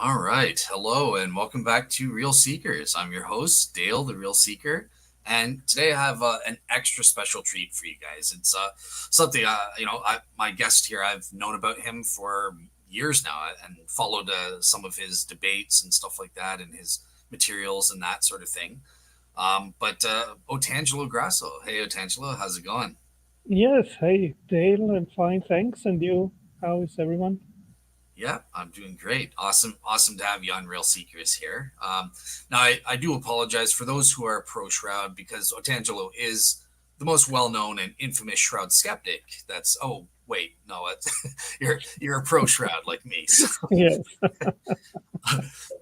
All right. Hello and welcome back to Real Seekers. I'm your host, Dale, the Real Seeker. And today I have an extra special treat for you guys. It's something, my guest here, I've known about him for years now and followed some of his debates and stuff like that and his materials and that sort of thing. But Otangelo Grasso. Hey, Otangelo, how's it going? Yes, hey, Dale, I'm fine, thanks. And you? How is everyone? Yeah, I'm doing great. Awesome to have you on Real Seekers here. Now, I do apologize for those who are pro Shroud because Otangelo is the most well known and infamous Shroud skeptic. Oh, wait, no, you're a pro Shroud like me. So, Yes,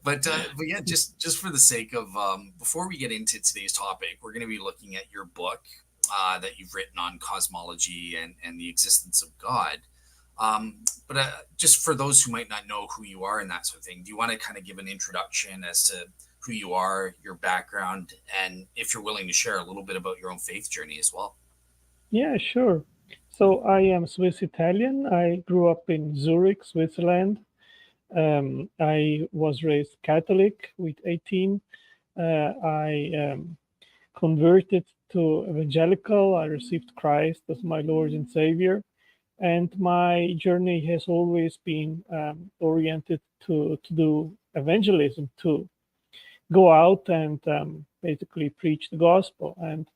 but yeah, just for the sake of before we get into today's topic, we're going to be looking at your book that you've written on cosmology and the existence of God. But just for those who might not know who you are and that sort of thing, do you want to kind of give an introduction as to who you are, your background, and if you're willing to share a little bit about your own faith journey as well? yeah, sure. So I am Swiss Italian. I grew up in Zurich, Switzerland. I was raised Catholic with 18. I converted to evangelical. I received Christ as my Lord and Savior. And my journey has always been oriented to do evangelism, to go out and basically preach the gospel. And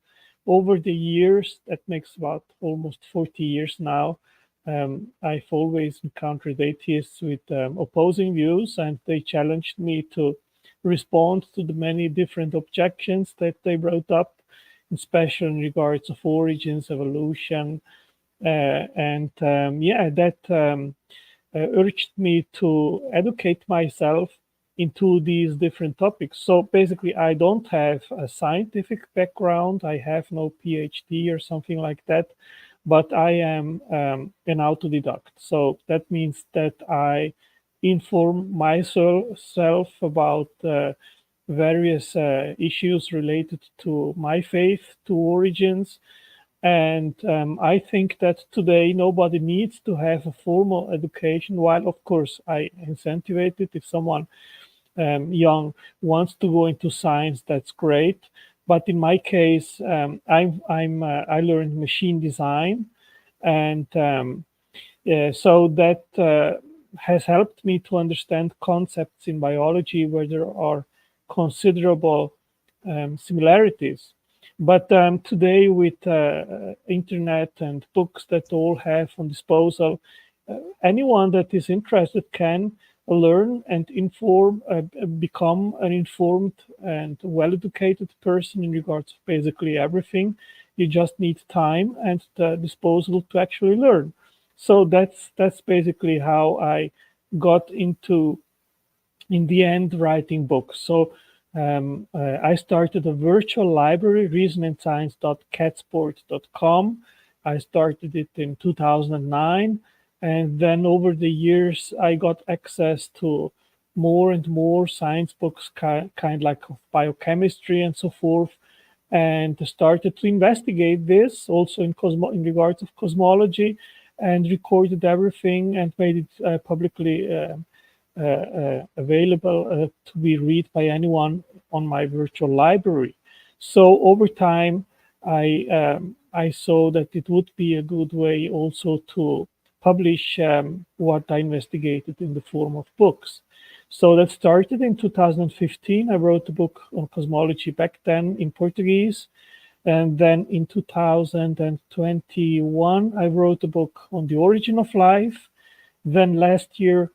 over the years, that makes about almost 40 years now, I've always encountered atheists with opposing views, and they challenged me to respond to the many different objections that they brought up, especially in regards of origins, evolution, and yeah, that urged me to educate myself into these different topics. So basically, I don't have a scientific background. I have no PhD or something like that, but I am an autodidact. So that means that I inform myself about various issues related to my faith, to origins, and I think that today nobody needs to have a formal education, while of course I incentivize it. If someone young wants to go into science, that's great. But in my case, I learned machine design, and yeah, so that has helped me to understand concepts in biology where there are considerable similarities. But today, with internet and books that all have on disposal, anyone that is interested can learn and become an informed and well-educated person in regards to basically everything. You just need time and the disposal to actually learn. So that's basically how I got into, in the end, writing books. So I started a virtual library, reasonanscience.catsport.com. I started it in 2009. And then over the years, I got access to more and more science books, kind like of biochemistry and so forth, and started to investigate this also in regards of cosmology, and recorded everything and made it publicly available to be read by anyone on my virtual library. So over time, I saw that it would be a good way also to publish what I investigated in the form of books. So that started in 2015. I wrote a book on cosmology back then in Portuguese. And then in 2021, I wrote a book on the origin of life. Then last year,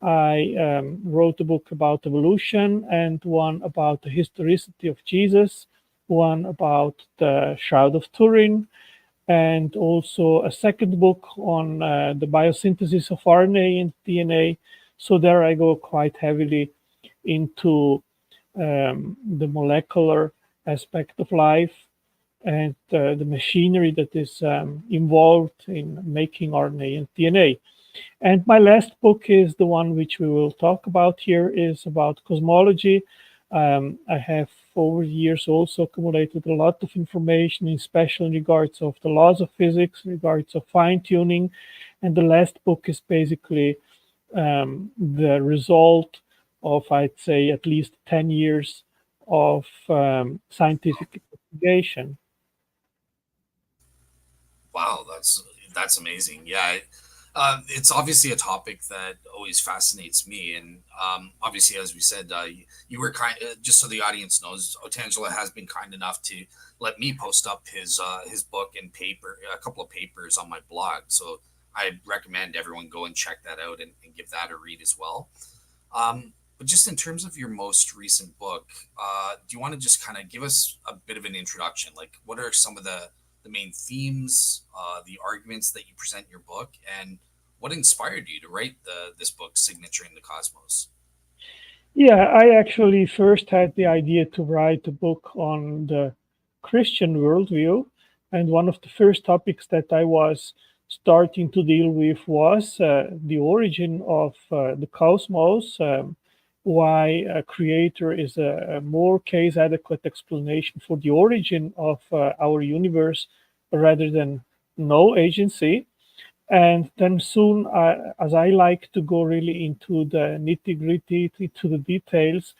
I wrote a book about evolution, and one about the historicity of Jesus, one about the Shroud of Turin, and also a second book on the biosynthesis of RNA and DNA. So there I go quite heavily into the molecular aspect of life and the machinery that is involved in making RNA and DNA. And my last book is the one which we will talk about here, is about cosmology. I have over the years also accumulated a lot of information, especially in regards of the laws of physics, in regards of fine tuning. And the last book is basically the result of, I'd say, at least 10 years of scientific investigation. Wow, that's amazing. Yeah, it's obviously a topic that always fascinates me, and obviously, as we said, you were kind. Just so the audience knows, Otangelo has been kind enough to let me post up his book and paper, a couple of papers on my blog. So I recommend everyone go and check that out and give that a read as well. But just in terms of your most recent book, do you want to just kind of give us a bit of an introduction? Like, what are some of the main themes, the arguments that you present in your book, and what inspired you to write this book, Signature in the Cosmos? Yeah, I actually first had the idea to write a book on the Christian worldview. And one of the first topics that I was starting to deal with was the origin of the cosmos, why a creator is a more case adequate explanation for the origin of our universe rather than no agency. And then soon, as I like to go really into the nitty gritty, into the details,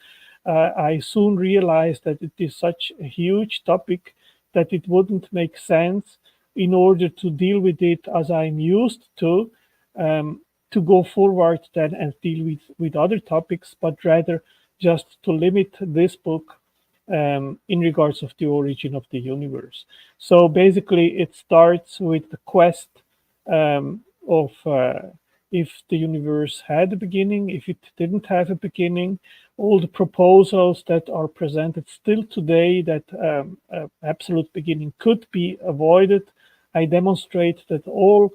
I soon realized that it is such a huge topic that it wouldn't make sense in order to deal with it as I'm used um, to go forward then and deal with other topics, but rather just to limit this book in regards of the origin of the universe. So basically, it starts with the quest of if the universe had a beginning, if it didn't have a beginning, all the proposals that are presented still today that absolute beginning could be avoided. I demonstrate that all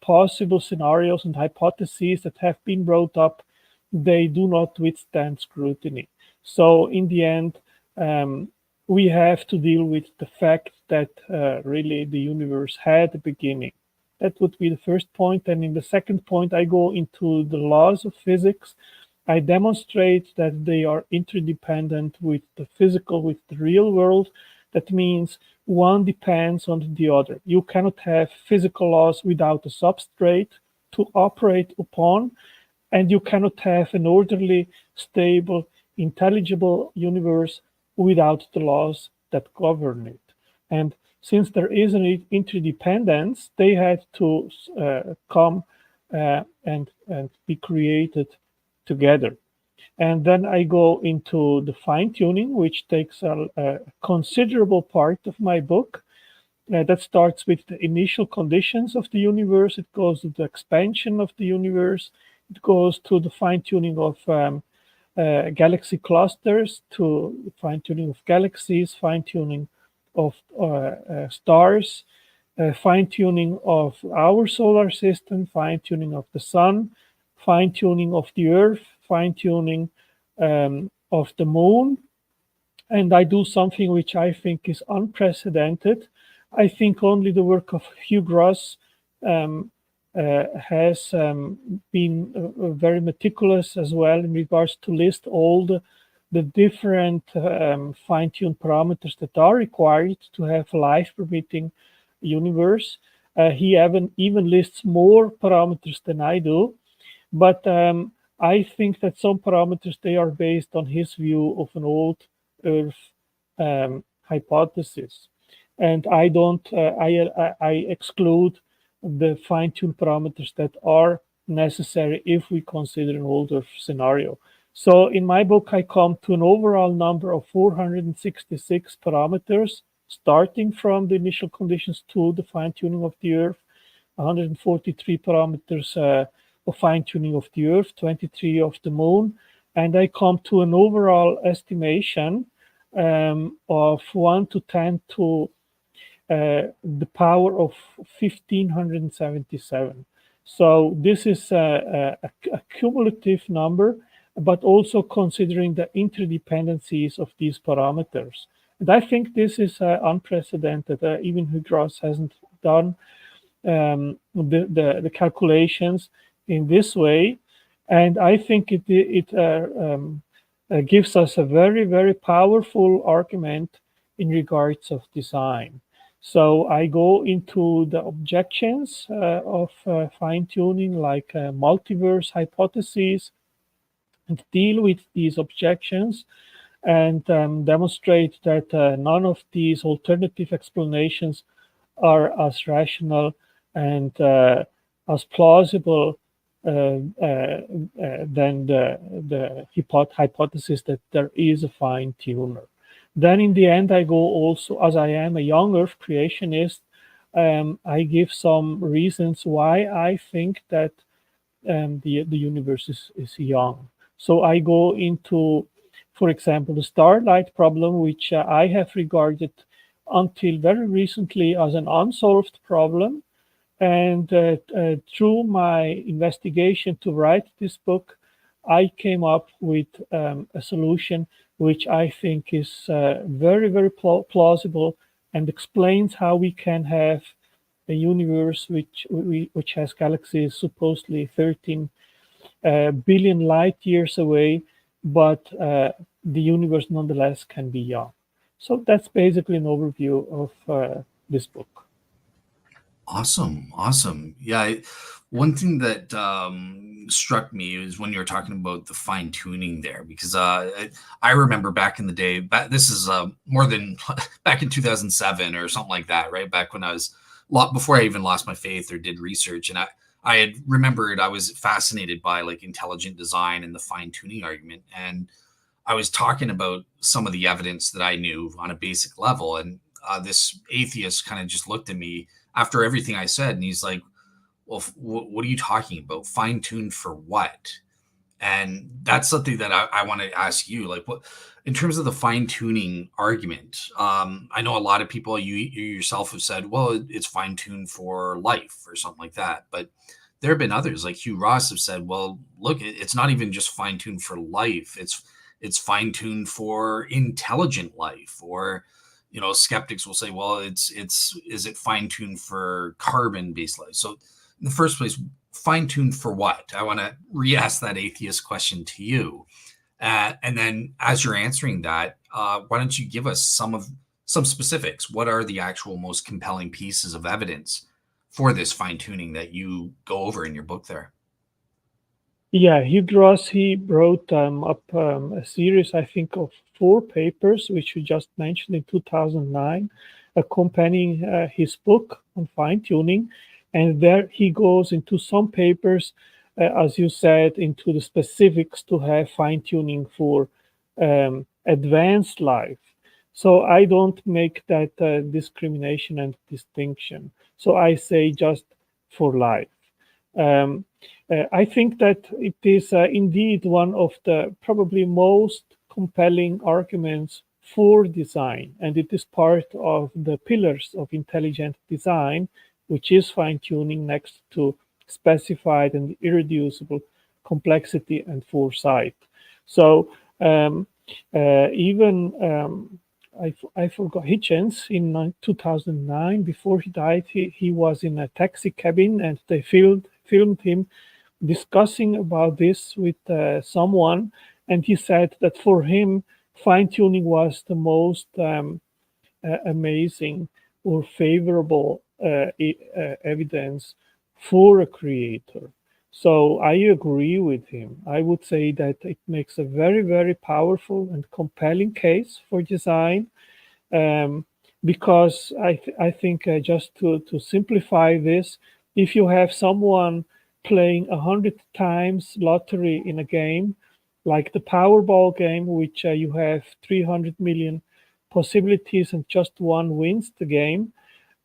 possible scenarios and hypotheses that have been brought up, they do not withstand scrutiny. So in the end, um, we have to deal with the fact that really the universe had a beginning. That would be the first point. And in the second point, I go into the laws of physics. I demonstrate that they are interdependent with the physical, with the real world. That means one depends on the other. You cannot have physical laws without a substrate to operate upon, and you cannot have an orderly, stable, intelligible universe without the laws that govern it. And since there is an interdependence, they had to come and be created together. And then I go into the fine tuning, which takes a considerable part of my book. That starts with the initial conditions of the universe. It goes to the expansion of the universe. It goes to the fine tuning of galaxy clusters, to fine tuning of galaxies, fine tuning of stars, fine tuning of our solar system, fine tuning of the sun, fine tuning of the earth, fine tuning of the moon. And I do something which I think is unprecedented. I think only the work of Hugh Gross um, has been very meticulous as well in regards to list all the different fine-tuned parameters that are required to have a life-permitting universe. He even lists more parameters than I do, but I think that some parameters they are based on his view of an old Earth hypothesis, and I don't. I exclude the fine-tuned parameters that are necessary if we consider an old Earth scenario. So in my book, I come to an overall number of 466 parameters, starting from the initial conditions to the fine-tuning of the Earth, 143 parameters of fine-tuning of the Earth, 23 of the Moon, and I come to an overall estimation of 1 to 10 to the power of 1577. So this is a cumulative number, but also considering the interdependencies of these parameters. And I think this is unprecedented. Even Hugh Gross hasn't done the calculations in this way. And I think it gives us a very, very powerful argument in regards of design. So I go into the objections of fine tuning, like multiverse hypotheses, and deal with these objections and demonstrate that none of these alternative explanations are as rational and as plausible than the hypothesis that there is a fine tuner. Then in the end, I go also, as I am a young Earth creationist, I give some reasons why I think that the universe is young. So I go into, for example, the starlight problem, which I have regarded until very recently as an unsolved problem. And through my investigation to write this book, I came up with a solution which I think is very, very plausible and explains how we can have a universe which has galaxies supposedly 13 billion light years away, but the universe nonetheless can be young. So that's basically an overview of this book. Awesome, awesome. Yeah, one thing that struck me is when you were talking about the fine tuning there, because I remember back in the day, this is more than back in 2007 or something like that, right? Back when I was before I even lost my faith or did research, and I had remembered I was fascinated by like intelligent design and the fine tuning argument, and I was talking about some of the evidence that I knew on a basic level, and this atheist kind of just looked at me after everything I said, and he's like, "Well, what are you talking about? Fine tuned for what?" And that's something that I want to ask you, like, what in terms of the fine tuning argument. I know a lot of people, you yourself have said, well, it's fine tuned for life or something like that, but there have been others like Hugh Ross have said, well, look, it's not even just fine tuned for life. It's fine tuned for intelligent life. Or, skeptics will say, well, it's is it fine tuned for carbon based life? So in the first place, fine tuned for what? I want to re-ask that atheist question to you. And then as you're answering that, why don't you give us some specifics? What are the actual most compelling pieces of evidence for this fine tuning that you go over in your book there? Yeah, Hugh Ross, he wrote up a series, I think, of 4 papers, which you just mentioned in 2009, accompanying his book on fine tuning. And there he goes into some papers, as you said, into the specifics to have fine tuning for advanced life. So I don't make that discrimination and distinction. So I say just for life. Um, I think that it is indeed one of the probably most compelling arguments for design, and it is part of the pillars of intelligent design, which is fine tuning next to specified and irreducible complexity and foresight. So even I forgot Hitchens in 2009. Before he died, he was in a taxi cabin, and they filmed him discussing about this with someone, and he said that for him, fine tuning was the most amazing or favorable evidence for a creator. So I agree with him. I would say that it makes a very, very powerful and compelling case for design, um, because I think just to simplify this, if you have someone playing 100 times lottery in a game, like the Powerball game, which you have 300 million possibilities and just one wins the game,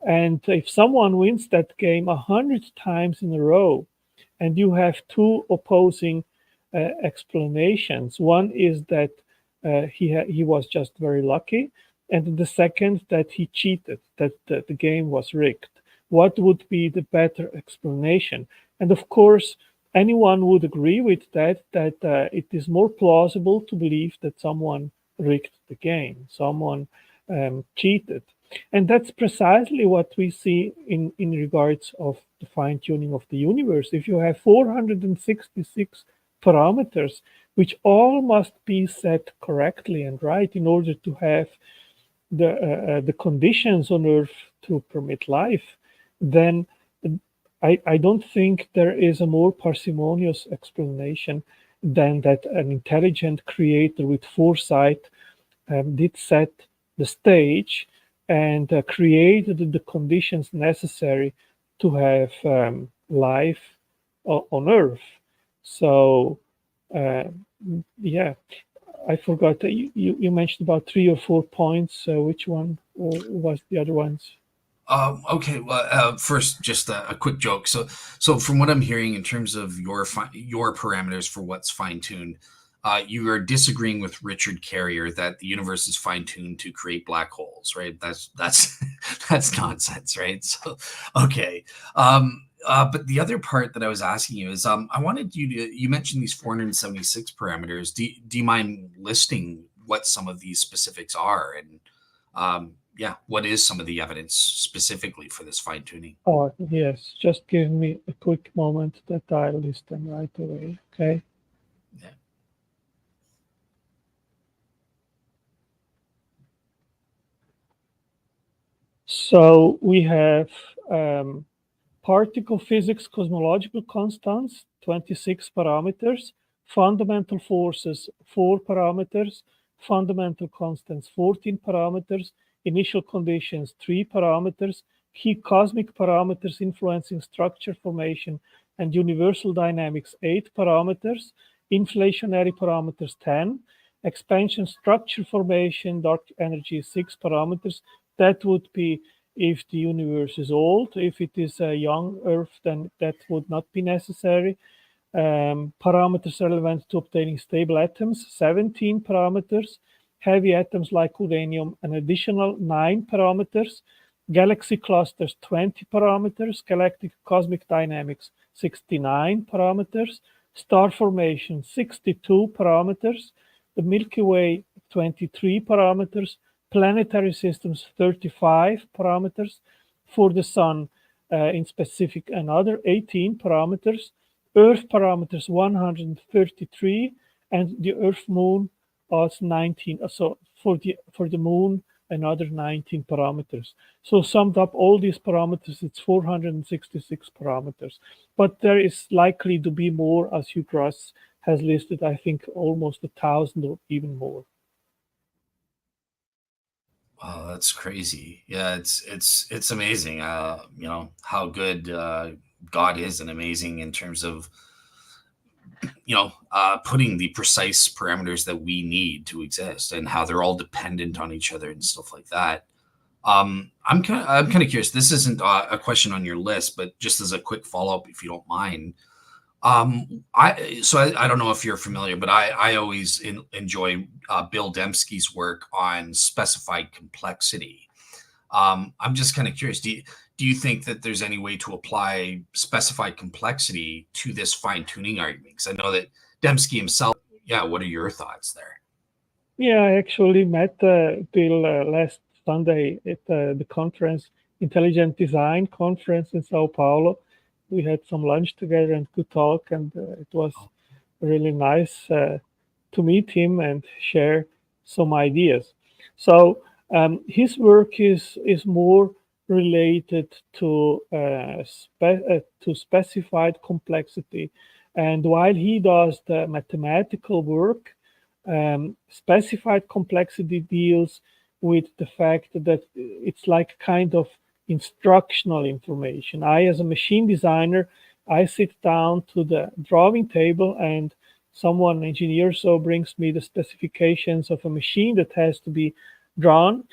and if someone wins that game 100 times in a row, and you have two opposing explanations. One is that he was just very lucky, and the second that he cheated, that the game was rigged. What would be the better explanation? And of course, anyone would agree with that. That it is more plausible to believe that someone rigged the game, someone cheated. And that's precisely what we see in regards of the fine tuning of the universe. If you have 466 parameters, which all must be set correctly and right in order to have the conditions on Earth to permit life, then I don't think there is a more parsimonious explanation then that an intelligent creator with foresight did set the stage and created the conditions necessary to have life on Earth. So, uh, yeah, I forgot. You mentioned about 3 or 4 points. Which one was the other ones? Okay. Well, first, just a quick joke. So from what I'm hearing in terms of your parameters for what's fine tuned, you are disagreeing with Richard Carrier that the universe is fine tuned to create black holes, right? That's that's nonsense, right? So, okay. But the other part that I was asking you is, I wanted you to. You mentioned these 476 parameters. Do you mind listing what some of these specifics are and yeah, what is some of the evidence specifically for this fine tuning? Oh, yes. Just give me a quick moment that I'll list them right away. Okay. Yeah. So we have um, particle physics cosmological constants, 26 parameters, fundamental forces, 4 parameters, fundamental constants, 14 parameters, initial conditions, 3 parameters, key cosmic parameters influencing structure formation and universal dynamics, 8 parameters, inflationary parameters, 10, expansion structure formation, dark energy, 6 parameters. That would be if the universe is old. If it is a young Earth, then that would not be necessary. Parameters relevant to obtaining stable atoms, 17 parameters. Heavy atoms like uranium, an additional 9 parameters. Galaxy clusters, 20 parameters. Galactic cosmic dynamics, 69 parameters. Star formation, 62 parameters. The Milky Way, 23 parameters. Planetary systems, 35 parameters. For the Sun, in specific, another 18 parameters. Earth parameters, 133, and the Earth Moon was 19. So for the Moon, another 19 parameters. So summed up all these parameters, it's 466 parameters. But there is likely to be more, as Hugh Gross has listed, I think almost 1,000 or even more. Wow, that's crazy. Yeah, it's amazing. How good God is, and amazing in terms of putting the precise parameters that we need to exist, and how they're all dependent on each other and stuff like that. I'm kind of curious. This isn't a question on your list, but just as a quick follow up, if you don't mind. I don't know if you're familiar, but I always enjoy Bill Dembski's work on specified complexity. I'm just kind of curious. Do you think that there's any way to apply specified complexity to this fine tuning argument? Because I know that Dembski himself. Yeah, what are your thoughts there? Yeah, I actually met Bill last Sunday at the conference, Intelligent Design Conference in Sao Paulo. We had some lunch together and good talk, and it was really nice to meet him and share some ideas. So his work is more related to specified complexity, and while he does the mathematical work, specified complexity deals with the fact that it's like kind of instructional information. I, as a machine designer, I sit down to the drawing table and someone, engineer, so brings me the specifications of a machine that has to be drawn.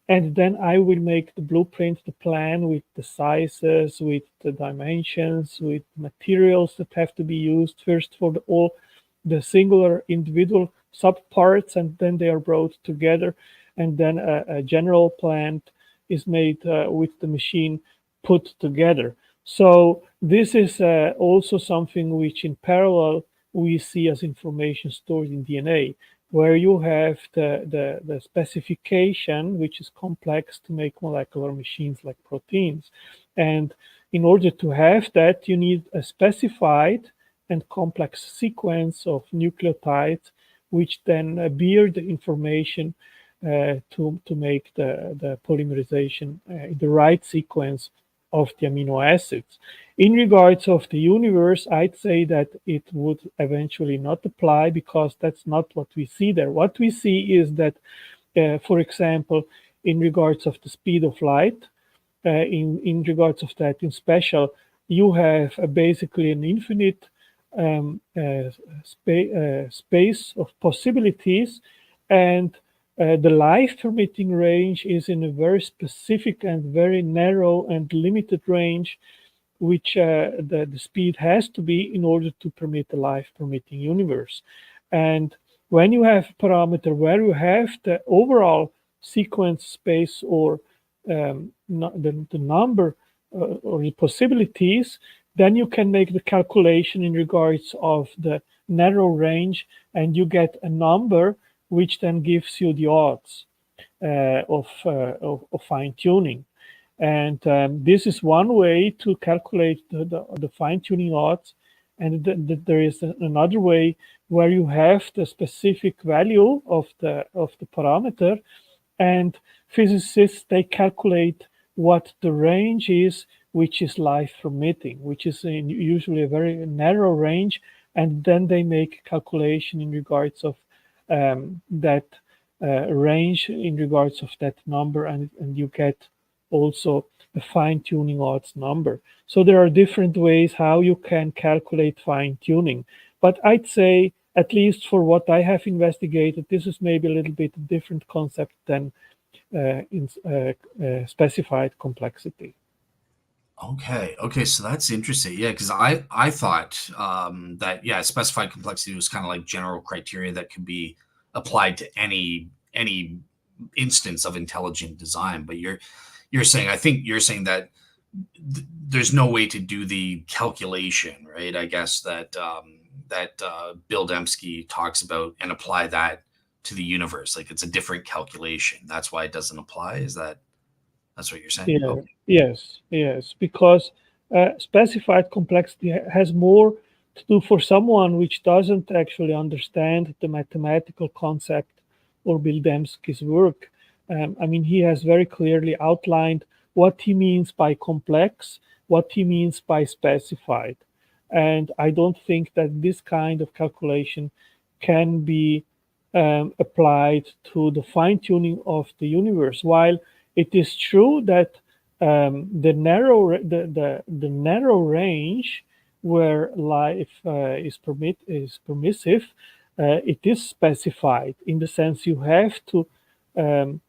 And then I will make the blueprint, the plan with the sizes, with the dimensions, with materials that have to be used first for all the singular individual subparts, and then they are brought together, and then a general plan is made with the machine put together. So this is also something which in parallel we see as information stored in DNA, where you have the specification, which is complex to make molecular machines like proteins. And in order to have that, you need a specified and complex sequence of nucleotides, which then bear the information to make the polymerization in the right sequence of the amino acids. In regards of the universe, I'd say that it would eventually not apply because that's not what we see there. What we see is that, for example, in regards of the speed of light, in regards of that, in special, you have basically an infinite space of possibilities, and the life permitting range is in a very specific and very narrow and limited range, which the speed has to be in order to permit a life permitting universe. And when you have a parameter where you have the overall sequence space or the number or the possibilities, then you can make the calculation in regards of the narrow range, and you get a number which then gives you the odds of fine tuning. And this is one way to calculate the fine tuning odds. And there is another way where you have the specific value of the parameter, and physicists, they calculate what the range is, which is life permitting, which is usually a very narrow range, and then they make a calculation in regards of that range, in regards of that number, and you get also a fine-tuning odds number. So there are different ways how you can calculate fine-tuning. But I'd say, at least for what I have investigated, this is maybe a little bit different concept than in specified complexity. Okay, so that's interesting. Yeah, because I thought that yeah, specified complexity was kind of like general criteria that could be applied to any instance of intelligent design. But you're saying, I think you're saying that there's no way to do the calculation, right? I guess that Bill Dembski talks about and apply that to the universe. Like it's a different calculation. That's why it doesn't apply. That's what you're saying? Yeah, Okay. yes, because specified complexity has more to do for someone which doesn't actually understand the mathematical concept or Bill Dembski's work. I mean, he has very clearly outlined what he means by complex, what he means by specified. And I don't think that this kind of calculation can be applied to the fine tuning of the universe. While it is true that the narrow range where life is permissive, it is specified in the sense you have to um,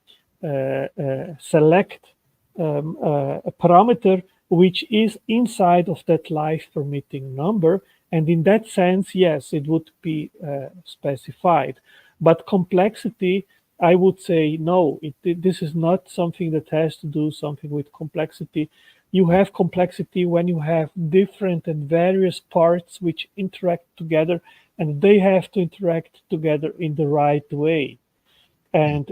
select a parameter which is inside of that life permitting number, and in that sense, yes, it would be specified. But complexity, I would say no. This is not something that has to do something with complexity. You have complexity when you have different and various parts which interact together, and they have to interact together in the right way. And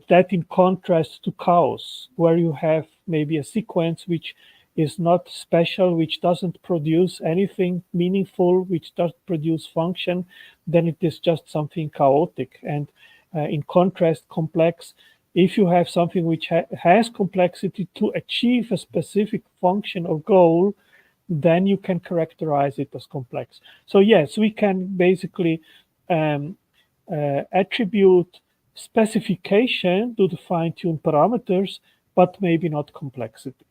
that in contrast to chaos, where you have maybe a sequence which is not special, which doesn't produce anything meaningful, which doesn't produce function, then it is just something chaotic. And in contrast, complex, if you have something which has complexity to achieve a specific function or goal, then you can characterize it as complex. So yes, we can basically attribute specification to the fine-tuned parameters, but maybe not complexity.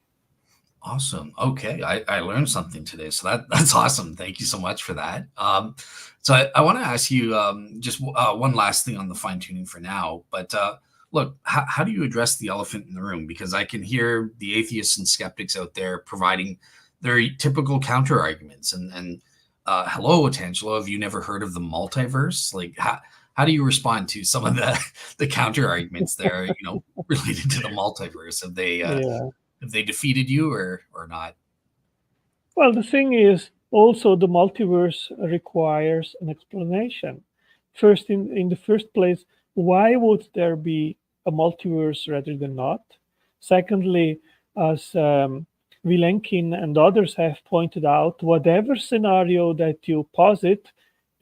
Awesome. Okay, I learned something today, so that's awesome. Thank you so much for that. So I want to ask you just one last thing on the fine tuning for now. But look, how do you address the elephant in the room? Because I can hear the atheists and skeptics out there providing their typical counter arguments. And hello, Otangelo, have you never heard of the multiverse? Like how do you respond to some of the counter arguments there? Related to the multiverse? Yeah. Have they defeated you or not? Well, the thing is, also the multiverse requires an explanation. First, in the first place, why would there be a multiverse rather than not? Secondly, as Vilenkin and others have pointed out, whatever scenario that you posit,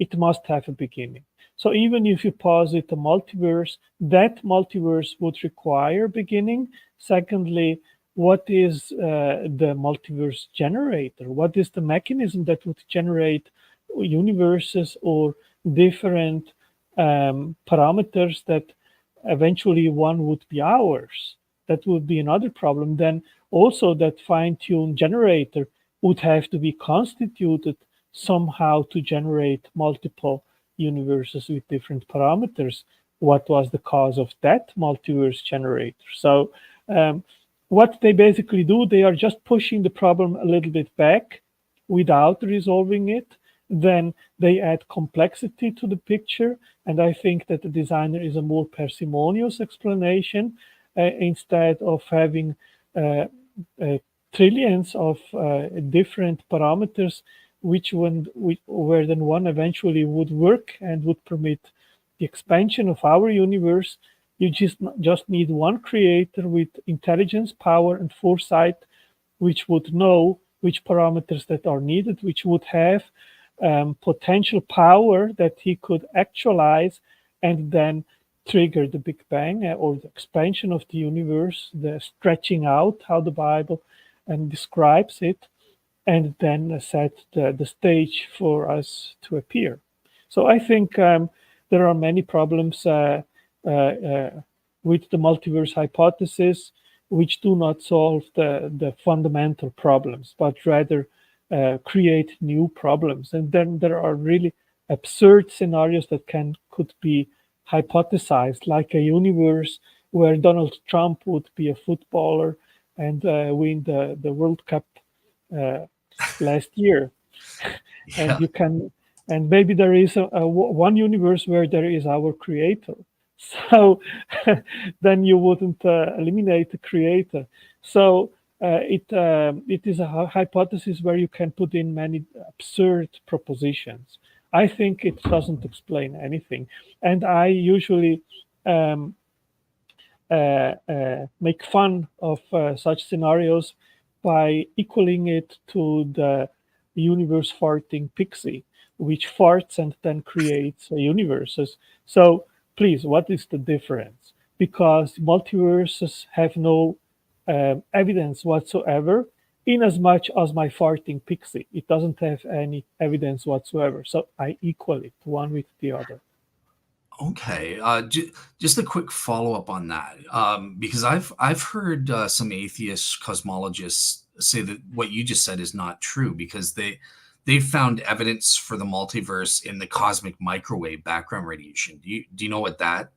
it must have a beginning. So even if you posit a multiverse, that multiverse would require beginning. Secondly, what is the multiverse generator? What is the mechanism that would generate universes or different parameters that eventually one would be ours? That would be another problem. Then also that fine-tuned generator would have to be constituted somehow to generate multiple universes with different parameters. What was the cause of that multiverse generator? So what they basically do, they are just pushing the problem a little bit back without resolving it. Then they add complexity to the picture. And I think that the designer is a more parsimonious explanation instead of having uh, uh, trillions of different parameters, where then one eventually would work and would permit the expansion of our universe. You just need one creator with intelligence, power, and foresight, which would know which parameters that are needed, which would have potential power that he could actualize and then trigger the Big Bang or the expansion of the universe, the stretching out, how the Bible describes it, and then set the stage for us to appear. So I think there are many problems with the multiverse hypothesis, which do not solve the fundamental problems, but rather create new problems. And then there are really absurd scenarios that could be hypothesized, like a universe where Donald Trump would be a footballer and win the World Cup uh, last year. And Yeah. you can, and maybe there is one universe where there is our creator. So then you wouldn't eliminate the creator. So it is a hypothesis where you can put in many absurd propositions. I think it doesn't explain anything, and I usually um, make fun of such scenarios by equaling it to the universe farting pixie, which farts and then creates universes. So please, what is the difference? Because multiverses have no evidence whatsoever, in as much as my farting pixie. It doesn't have any evidence whatsoever. So I equal it one with the other. Okay. Just a quick follow up on that, because I've heard some atheist cosmologists say that what you just said is not true because they've found evidence for the multiverse in the cosmic microwave background radiation. Do you know what that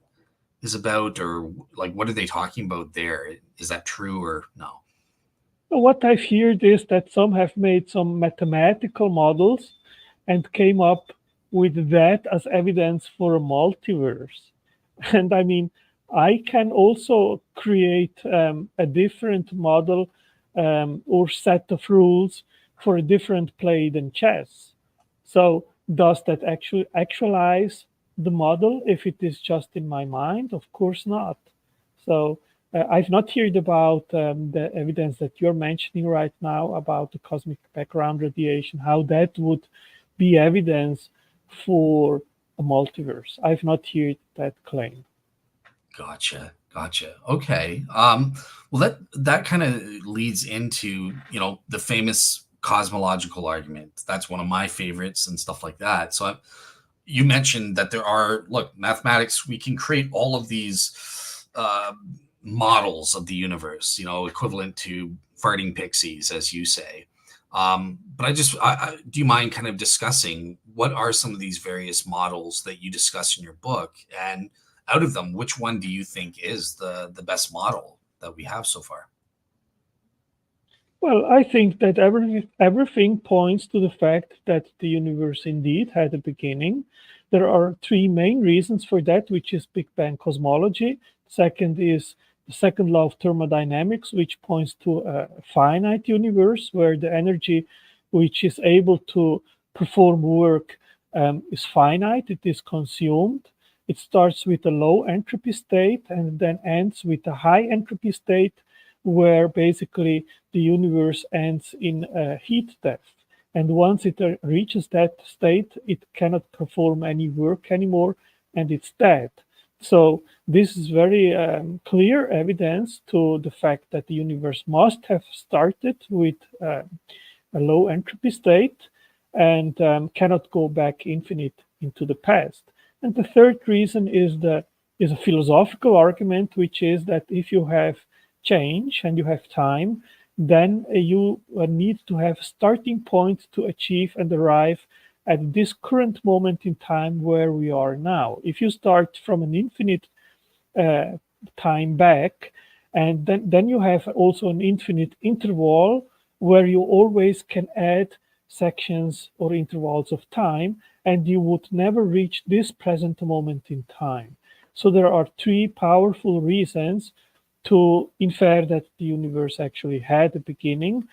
is about, or like what are they talking about there? Is that true or no? What I've heard is that some have made some mathematical models and came up with that as evidence for a multiverse. And I mean, I can also create a different model or set of rules for a different play than chess. So, does that actually actualize the model if it is just in my mind? Of course not. So, I've not heard about the evidence that you're mentioning right now about the cosmic background radiation, how that would be evidence for a multiverse. I've not heard that claim. Gotcha. Gotcha. Okay. Well, that kind of leads into the famous cosmological argument. That's one of my favorites and stuff like that. So you mentioned that there are look mathematics. We can create all of these models of the universe. Equivalent to farting pixies, as you say. But do you mind kind of discussing what are some of these various models that you discuss in your book, and out of them, which one do you think is the best model that we have so far? Well, I think that everything points to the fact that the universe indeed had a beginning. There are three main reasons for that, which is Big Bang cosmology. Second is the second law of thermodynamics, which points to a finite universe where the energy which is able to perform work is finite, it is consumed. It starts with a low entropy state and then ends with a high entropy state where basically the universe ends in heat death. And once it reaches that state, it cannot perform any work anymore and it's dead. So this is very clear evidence to the fact that the universe must have started with a low entropy state and cannot go back infinite into the past. And the third reason is a philosophical argument, which is that if you have change and you have time, then you need to have a starting point to achieve and arrive at this current moment in time where we are now. If you start from an infinite uh, time back, and then you have also an infinite interval where you always can add sections or intervals of time, and you would never reach this present moment in time. So there are three powerful reasons to infer that the universe actually had a beginning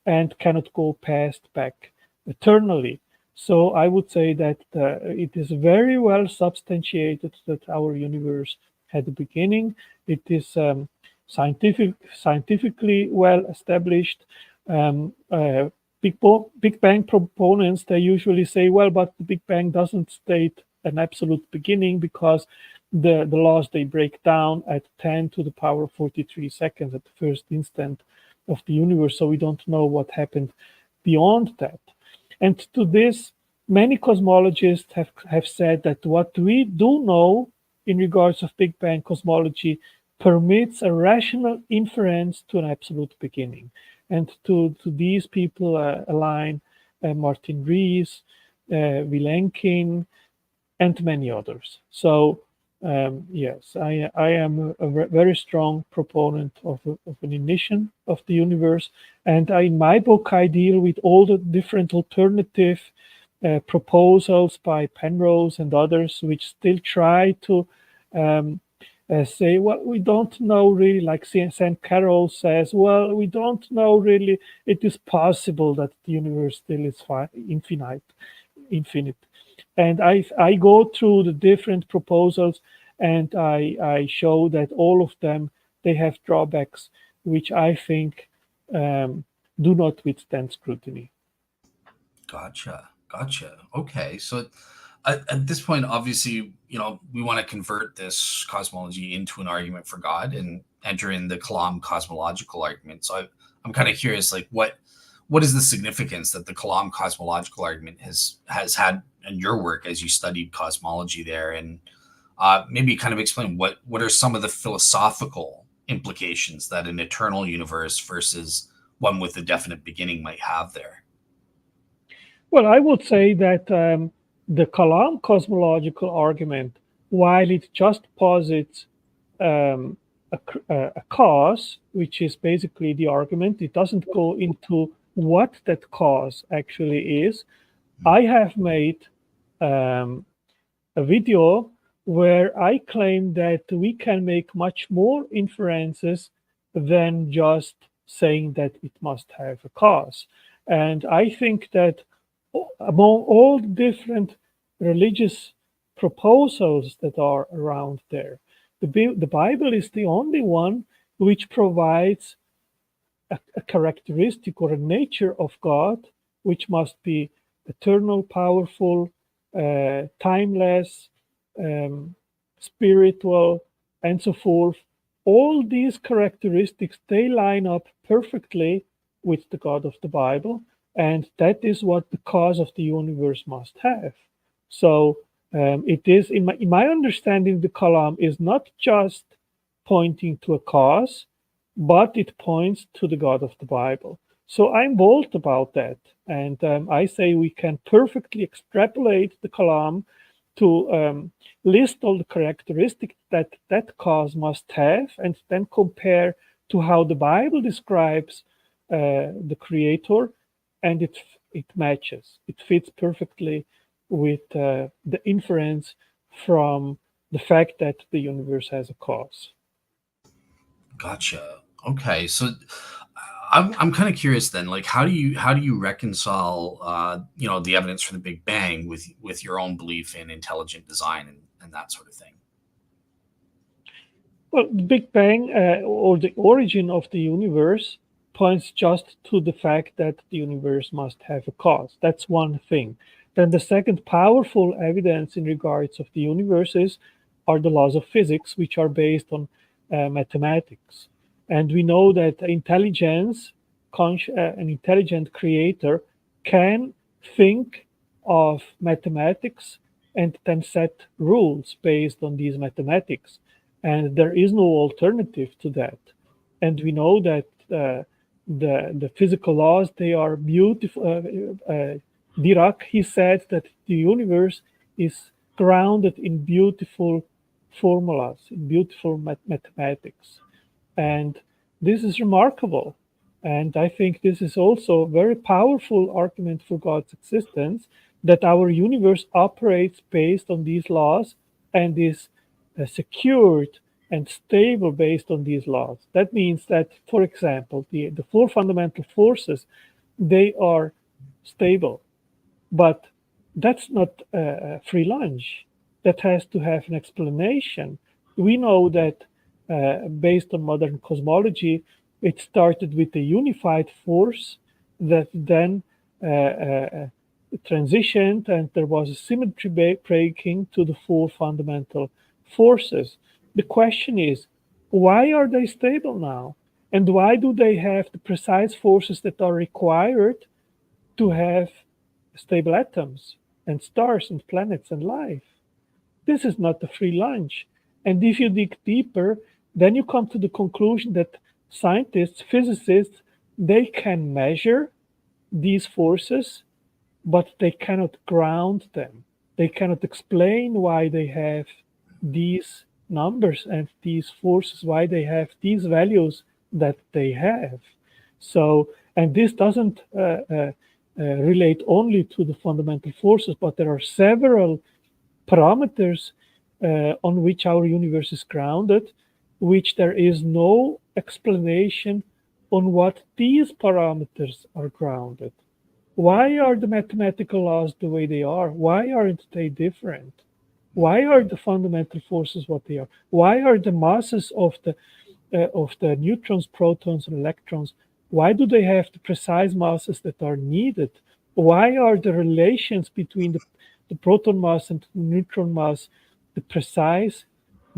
and cannot go past back eternally. So I would say that it is very well substantiated that our universe had a beginning. It is scientifically well established. Um, uh, Big Bang proponents, they usually say, well, but the Big Bang doesn't state an absolute beginning because the laws they break down at 10 to the power of 43 seconds at the first instant of the universe. So we don't know what happened beyond that. And to this, many cosmologists have said that what we do know in regards of Big Bang cosmology permits a rational inference to an absolute beginning. And to these people align Martin Rees, Vilenkin, and many others. So yes, I am a very strong proponent of an ignition of the universe. And in my book, I deal with all the different alternative proposals by Penrose and others, which still try to um, say, well, we don't know really, like St. Carroll says, well, we don't know really, it is possible that the universe still is infinite. And I go through the different proposals and I show that all of them, they have drawbacks, which I think do not withstand scrutiny. Gotcha. Okay, so at this point, obviously, we want to convert this cosmology into an argument for God and enter in the Kalam cosmological argument. So I'm kind of curious, like what is the significance that the Kalam cosmological argument has had in your work as you studied cosmology there, and maybe kind of explain what are some of the philosophical implications that an eternal universe versus one with a definite beginning might have there. Well, I would say that the Kalam cosmological argument, while it just posits um, a cause, which is basically the argument, it doesn't go into what that cause actually is. I have made um, a video where I claim that we can make much more inferences than just saying that it must have a cause. And I think that among all the different religious proposals that are around there, the Bible is the only one which provides a characteristic or a nature of God, which must be eternal, powerful, timeless, um, spiritual, and so forth. All these characteristics, they line up perfectly with the God of the Bible, and that is what the cause of the universe must have. So it is, in my understanding, the Kalam is not just pointing to a cause, but it points to the God of the Bible. So I'm bold about that. And I say we can perfectly extrapolate the Kalam to list all the characteristics that that cause must have, and then compare to how the Bible describes the Creator, and it matches. It fits perfectly with the inference from the fact that the universe has a cause. Gotcha. Okay, so I'm kind of curious then, like how do you reconcile the evidence for the Big Bang with your own belief in intelligent design and that sort of thing? Well, the Big Bang or the origin of the universe points just to the fact that the universe must have a cause. That's one thing. Then the second powerful evidence in regards of the universe is are the laws of physics, which are based on mathematics. And we know that an intelligent creator can think of mathematics and then set rules based on these mathematics. And there is no alternative to that. And we know that the physical laws, they are beautiful. Dirac, he said that the universe is grounded in beautiful formulas, in beautiful mathematics. And this is remarkable. And I think this is also a very powerful argument for God's existence, that our universe operates based on these laws and is secured and stable based on these laws. That means that, for example, the four fundamental forces, they are stable, but that's not a free lunch. That has to have an explanation. We know that based on modern cosmology, it started with a unified force that then transitioned, and there was a symmetry breaking to the four fundamental forces. The question is, why are they stable now? And why do they have the precise forces that are required to have stable atoms and stars and planets and life? This is not a free lunch. And if you dig deeper, then you come to the conclusion that scientists, physicists, they can measure these forces, but they cannot ground them. They cannot explain why they have these numbers and these forces, why they have these values that they have. So, and this doesn't relate only to the fundamental forces, but there are several parameters on which our universe is grounded, which there is no explanation on what these parameters are grounded. Why are the mathematical laws the way they are? Why aren't they different? Why are the fundamental forces what they are? Why are the masses of the neutrons, protons, and electrons? Why do they have the precise masses that are needed? Why are the relations between the proton mass and the neutron mass the precise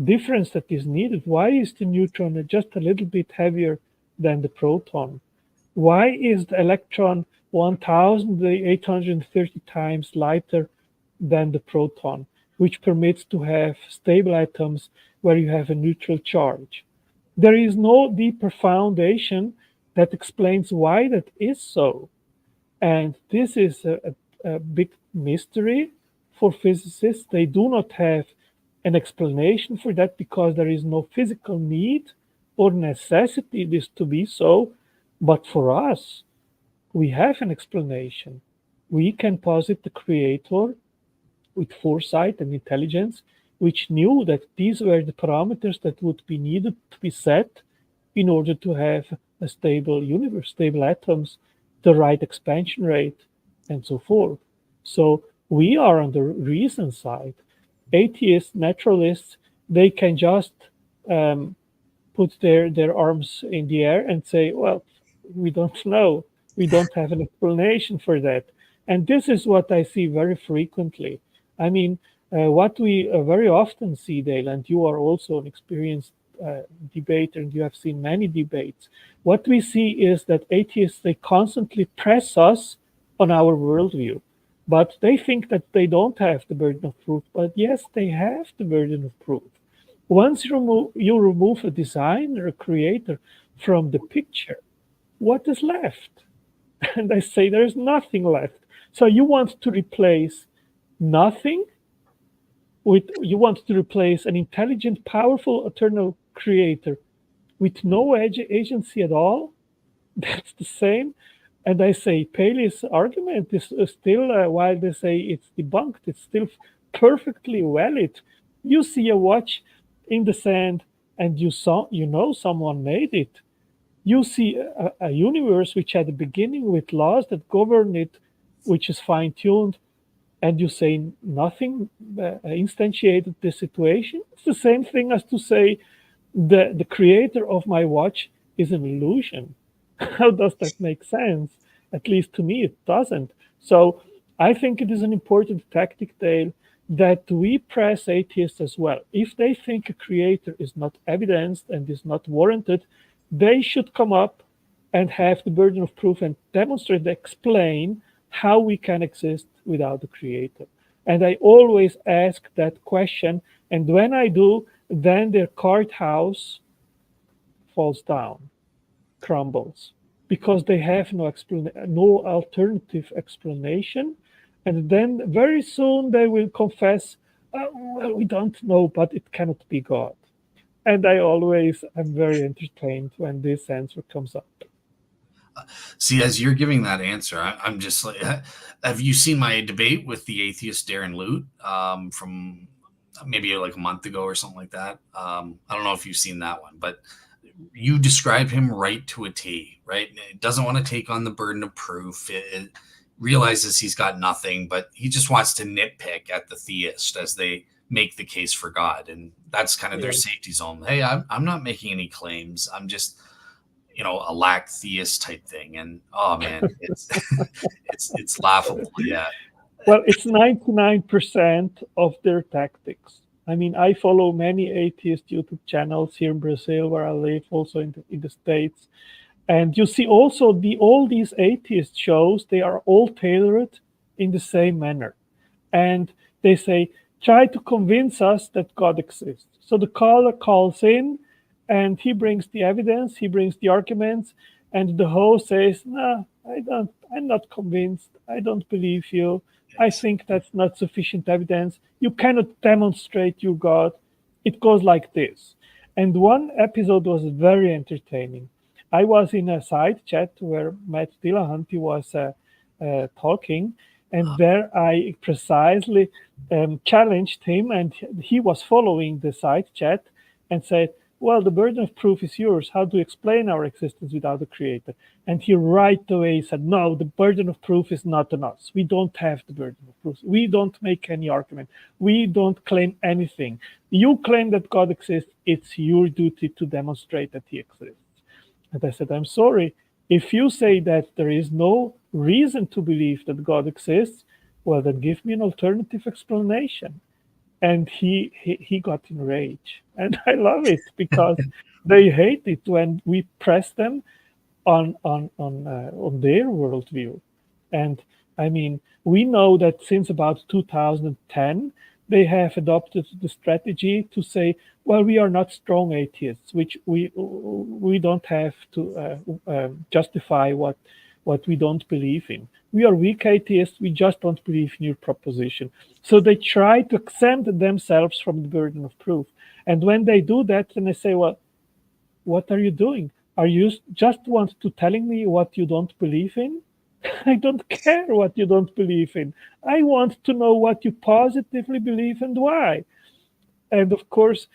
difference that is needed? Why is the neutron just a little bit heavier than the proton? Why is the electron 1,830 times lighter than the proton, which permits to have stable atoms where you have a neutral charge? There is no deeper foundation that explains why that is so. And this is a big mystery for physicists. They do not have an explanation for that because there is no physical need or necessity this to be so. But for us, we have an explanation. We can posit the creator with foresight and intelligence, which knew that these were the parameters that would be needed to be set in order to have a stable universe, stable atoms, the right expansion rate, and so forth. So we are on the reason side. Atheists, naturalists, they can just put their arms in the air and say, well, we don't know. We don't have an explanation for that. And this is what I see very frequently. I mean, what we very often see, Dale, and you are also an experienced debater and you have seen many debates. What we see is that atheists, they constantly press us on our worldview. But they think that they don't have the burden of proof. But yes, they have the burden of proof. Once you remove a designer, a creator from the picture, what is left? And I say there is nothing left. So you want to replace nothing you want to replace an intelligent, powerful, eternal creator with no agency at all? That's the same. And I say Paley's argument is still, while they say it's debunked, it's still perfectly valid. You see a watch in the sand, and you know someone made it. You see a universe which had a beginning with laws that govern it, which is fine tuned, and you say nothing instantiated the situation. It's the same thing as to say the creator of my watch is an illusion. How does that make sense? At least to me, it doesn't. So I think it is an important tactic, Dale, that we press atheists as well. If they think a creator is not evidenced and is not warranted, they should come up and have the burden of proof and demonstrate, explain how we can exist without the creator. And I always ask that question. And when I do, then their card house falls down, crumbles, because they have no alternative explanation. And then very soon they will confess, well, we don't know, but it cannot be God. And I always am very entertained when this answer comes up. See, as you're giving that answer, I'm just like, have you seen my debate with the atheist Darren Lute from maybe like a month ago or something like that? I don't know if you've seen that one, but you describe him right to a T, right? It doesn't want to take on the burden of proof. It realizes he's got nothing, but he just wants to nitpick at the theist as they make the case for God. And that's kind of their Yeah. safety zone. Hey, I'm not making any claims. I'm just, a lack theist type thing. And oh man, it's it's laughable. Yeah. Well, it's 99% of their tactics. I mean, I follow many atheist YouTube channels here in Brazil, where I live, also in the States. And you see also all these atheist shows, they are all tailored in the same manner. And they say, try to convince us that God exists. So the caller calls in and he brings the evidence, he brings the arguments, and the host says, no, I'm not convinced. I don't believe you. I Yes. think that's not sufficient evidence. You cannot demonstrate your God. It goes like this. And one episode was very entertaining. I was in a side chat where Matt Dillahunty was talking, and there I precisely challenged him, and he was following the side chat and said, well, the burden of proof is yours. How do you explain our existence without a creator? And he right away said, no, the burden of proof is not on us. We don't have the burden of proof. We don't make any argument. We don't claim anything. You claim that God exists. It's your duty to demonstrate that he exists. And I said, I'm sorry. If you say that there is no reason to believe that God exists, well, then give me an alternative explanation. And he got enraged. And I love it because they hate it when we press them on their worldview. And I mean, we know that since about 2010, they have adopted the strategy to say, well, we are not strong atheists, which we don't have to justify what we don't believe in. We are weak atheists. We just don't believe in your proposition. So they try to exempt themselves from the burden of proof. And when they do that, then they say, well, what are you doing? Are you just want to telling me what you don't believe in? I don't care what you don't believe in. I want to know what you positively believe and why. And of course,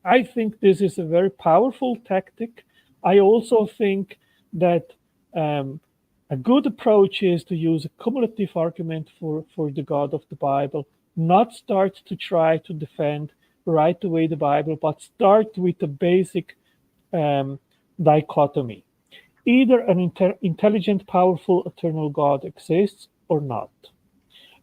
I think this is a very powerful tactic. I also think that a good approach is to use a cumulative argument for the God of the Bible, not start to try to defend right away the Bible, but start with a basic um, dichotomy. Either an intelligent, powerful, eternal God exists or not.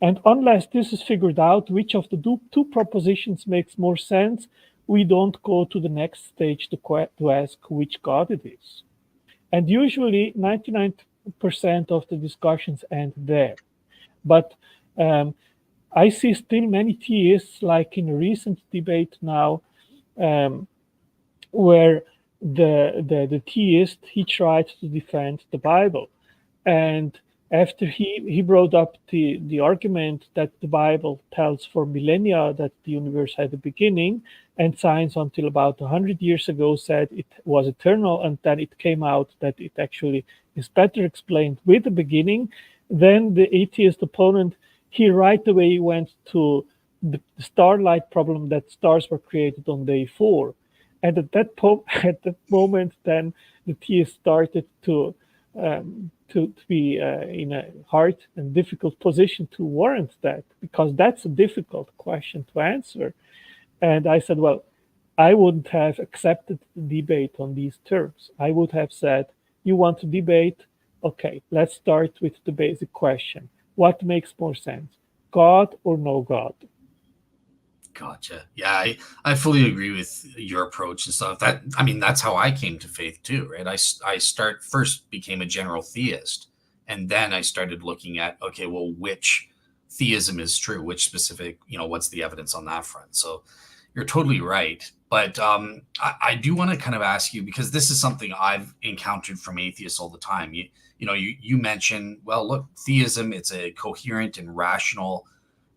And unless this is figured out, which of the two propositions makes more sense, we don't go to the next stage to ask which God it is. And usually 99% of the discussions end there. But um, I see still many theists, like in a recent debate now, um, where the theist he tried to defend the Bible, and after he brought up the argument that the Bible tells for millennia that the universe had a beginning, and science until about 100 years ago said it was eternal, and then it came out that it actually is better explained with a beginning, then the atheist opponent he right away went to the starlight problem that stars were created on day 4. And at that moment, then the theist started to be in a hard and difficult position to warrant that, because that's a difficult question to answer. And I said, well, I wouldn't have accepted the debate on these terms. I would have said, you want to debate? Okay, let's start with the basic question. What makes more sense, God or no God? Gotcha. Yeah, I fully agree with your approach and stuff. That I mean, that's how I came to faith too, right? I start first became a general theist, and then I started looking at okay, well, which theism is true, which specific, what's the evidence on that front? So you're totally right. But I do want to kind of ask you because this is something I've encountered from atheists all the time. You mentioned, well, look, theism, it's a coherent and rational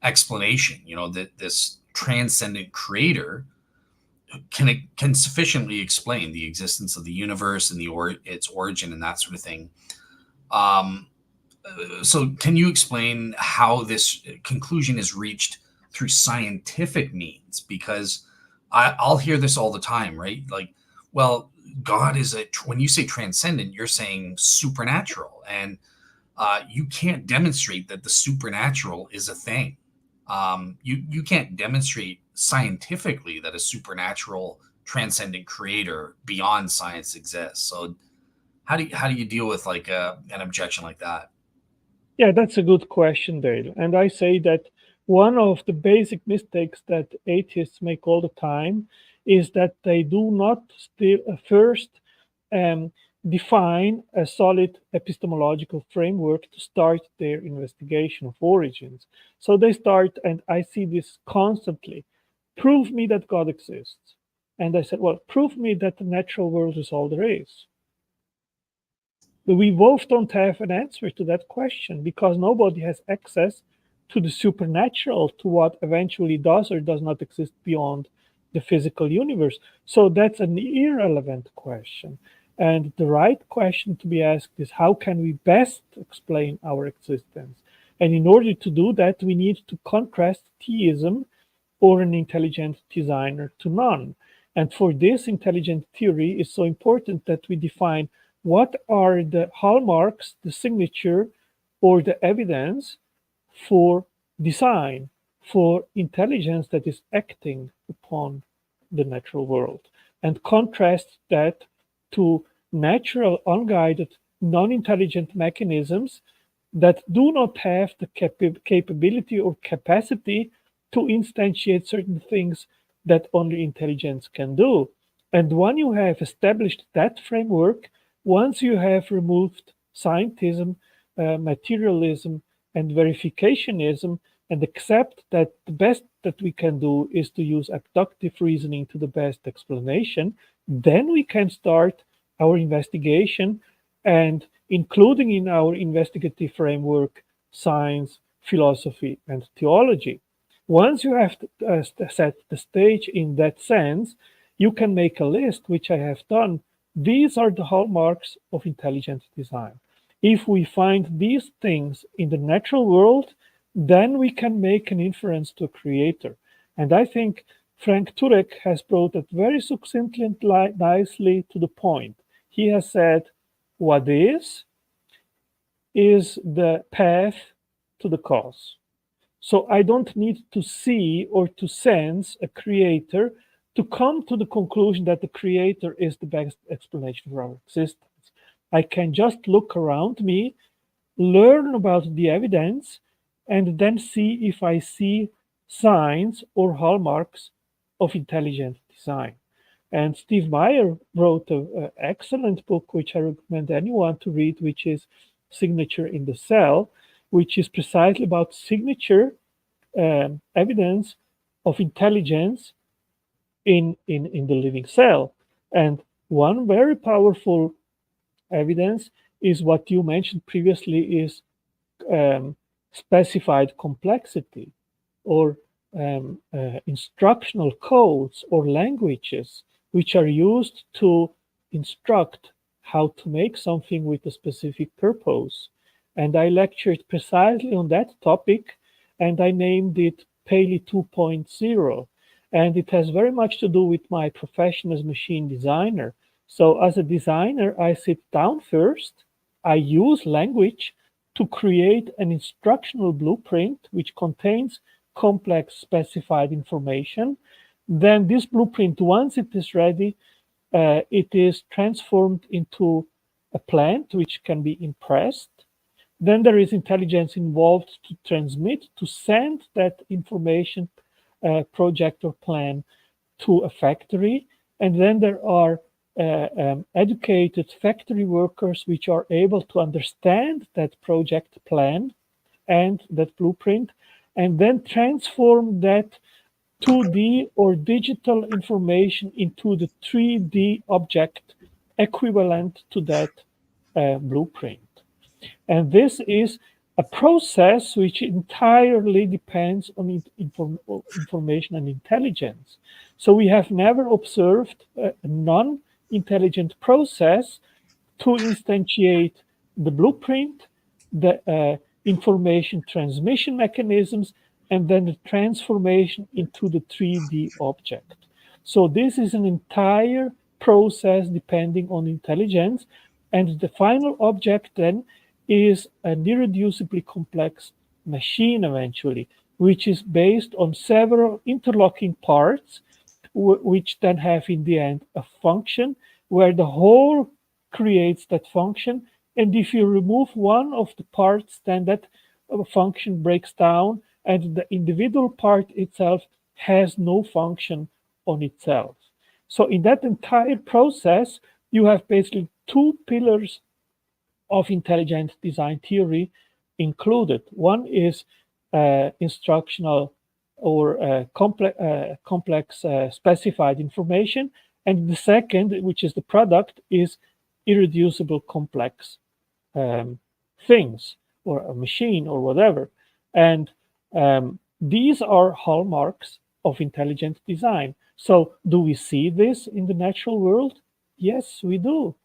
explanation. That this transcendent creator can sufficiently explain the existence of the universe and its origin and that sort of thing. Um, so, can you explain how this conclusion is reached through scientific means? Because I'll hear this all the time, right? Like, well, God is when you say transcendent, you're saying supernatural, and you can't demonstrate that the supernatural is a thing. You can't demonstrate scientifically that a supernatural transcendent creator beyond science exists. So how do you deal with like an objection like that? Yeah, that's a good question, Dale. And I say that one of the basic mistakes that atheists make all the time is that they do not still first um, define a solid epistemological framework to start their investigation of origins. So they start, and I see this constantly, prove me that God exists. And I said, well, prove me that the natural world is all there is. But we both don't have an answer to that question because nobody has access to the supernatural, to what eventually does or does not exist beyond the physical universe. So that's an irrelevant question. And the right question to be asked is how can we best explain our existence? And in order to do that, we need to contrast theism or an intelligent designer to none. And for this, intelligent theory is so important that we define what are the hallmarks, the signature, or the evidence for design, for intelligence that is acting upon the natural world, and contrast that to natural, unguided, non intelligent mechanisms that do not have the capability or capacity to instantiate certain things that only intelligence can do. And when you have established that framework, once you have removed scientism, materialism, and verificationism, and accept that the best that we can do is to use abductive reasoning to the best explanation, then we can start our investigation and including in our investigative framework science, philosophy, and theology. Once you have set the stage in that sense, you can make a list, which I have done. These are the hallmarks of intelligent design. If we find these things in the natural world, then we can make an inference to a creator. And I think Frank Turek has brought it very succinctly and nicely to the point. He has said, what is the path to the cause. So I don't need to see or to sense a creator to come to the conclusion that the creator is the best explanation for our existence. I can just look around me, learn about the evidence, and then see if I see signs or hallmarks of intelligent design. And Steve Meyer wrote an excellent book, which I recommend anyone to read, which is Signature in the Cell, which is precisely about signature evidence of intelligence in the living cell. And one very powerful evidence is what you mentioned previously is specified complexity or instructional codes or languages which are used to instruct how to make something with a specific purpose. And I lectured precisely on that topic and I named it Paley 2.0. And it has very much to do with my profession as machine designer. So, as a designer, I sit down first, I use language to create an instructional blueprint which contains complex specified information. Then, this blueprint, once it is ready, it is transformed into a plant which can be impressed. Then there is intelligence involved to transmit, to send that information project or plan to a factory. And then there are educated factory workers which are able to understand that project plan and that blueprint, and then transform that 2D or digital information into the 3D object equivalent to that blueprint. And this is a process which entirely depends on information and intelligence. So we have never observed a non intelligent process to instantiate the blueprint, the information transmission mechanisms, and then the transformation into the 3D object. So this is an entire process depending on intelligence, and the final object then is an irreducibly complex machine eventually, which is based on several interlocking parts, which then have in the end a function where the whole creates that function. And if you remove one of the parts, then that function breaks down, and the individual part itself has no function on itself. So in that entire process, you have basically two pillars of intelligent design theory included. One is instructional or complex specified information, and the second, which is the product, is irreducible complex things or a machine or whatever. And these are hallmarks of intelligent design. So do we see this in the natural world? Yes, we do.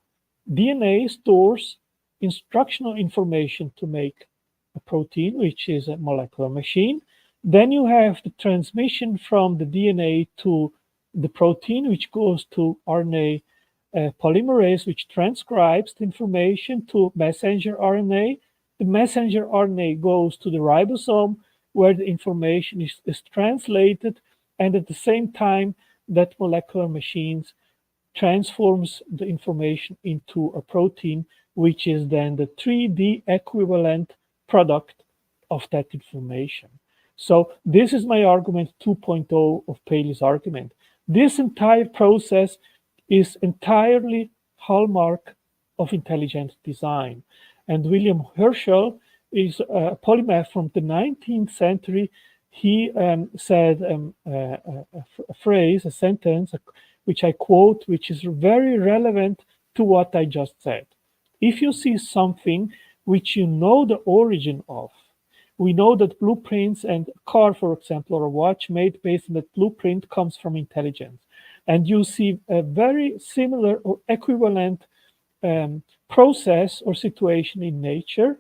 DNA stores instructional information to make a protein, which is a molecular machine. Then you have the transmission from the DNA to the protein, which goes to RNA polymerase, which transcribes the information to messenger RNA. The messenger RNA goes to the ribosome, where the information is translated, and at the same time, that molecular machines transforms the information into a protein, which is then the 3D equivalent product of that information. So this is my argument 2.0 of Paley's argument. This entire process is entirely hallmark of intelligent design. And William Herschel is a polymath from the 19th century. He said a phrase, a sentence, which I quote, which is very relevant to what I just said. If you see something which you know the origin of, we know that blueprints and a car, for example, or a watch made based on that blueprint comes from intelligence. And you see a very similar or equivalent process or situation in nature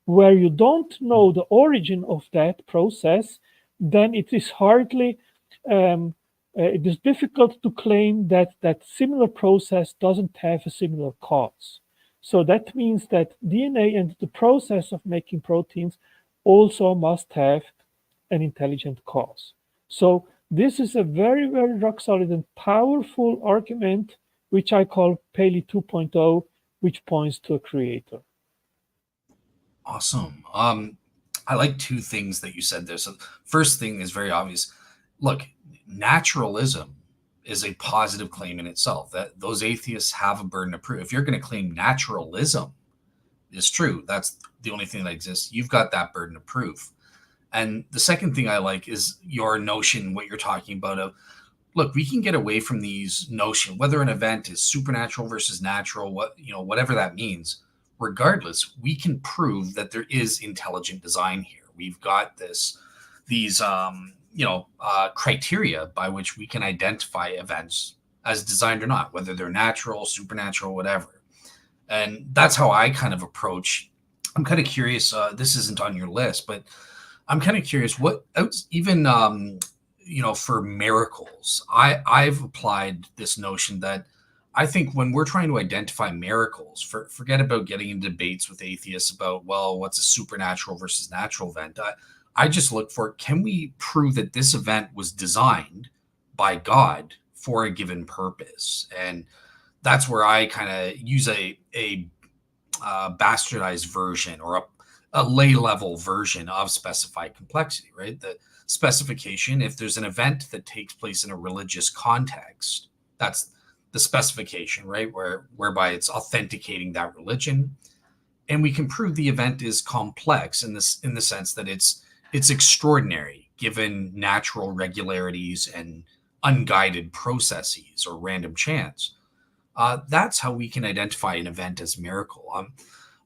where you don't know the origin of that process, then it is hardly, it is difficult to claim that that similar process doesn't have a similar cause. So that means that DNA and the process of making proteins also must have an intelligent cause. So this is a very, very rock solid and powerful argument, which I call Paley 2.0, which points to a creator. Awesome. I like two things that you said there. So first thing is very obvious. Look, naturalism is a positive claim in itself. That those atheists have a burden of proof. If you're going to claim naturalism is true, that's the only thing that exists, you've got that burden of proof. And the second thing I like is your notion, what you're talking about of, look, we can get away from these notion, whether an event is supernatural versus natural, whatever that means. Regardless, we can prove that there is intelligent design here. We've got these criteria by which we can identify events as designed or not, whether they're natural, supernatural, whatever. And that's how I kind of approach. I'm kind of curious. This isn't on your list, but I'm kind of curious what even for miracles. I've applied this notion that I think when we're trying to identify miracles, forget about getting in debates with atheists about, well, what's a supernatural versus natural event. I just look for, can we prove that this event was designed by God for a given purpose? And that's where I kind of use a bastardized version or a lay level version of specified complexity, right? That specification. If there's an event that takes place in a religious context, that's the specification, right? Whereby it's authenticating that religion, and we can prove the event is complex in the sense that it's extraordinary given natural regularities and unguided processes or random chance. That's how we can identify an event as miracle.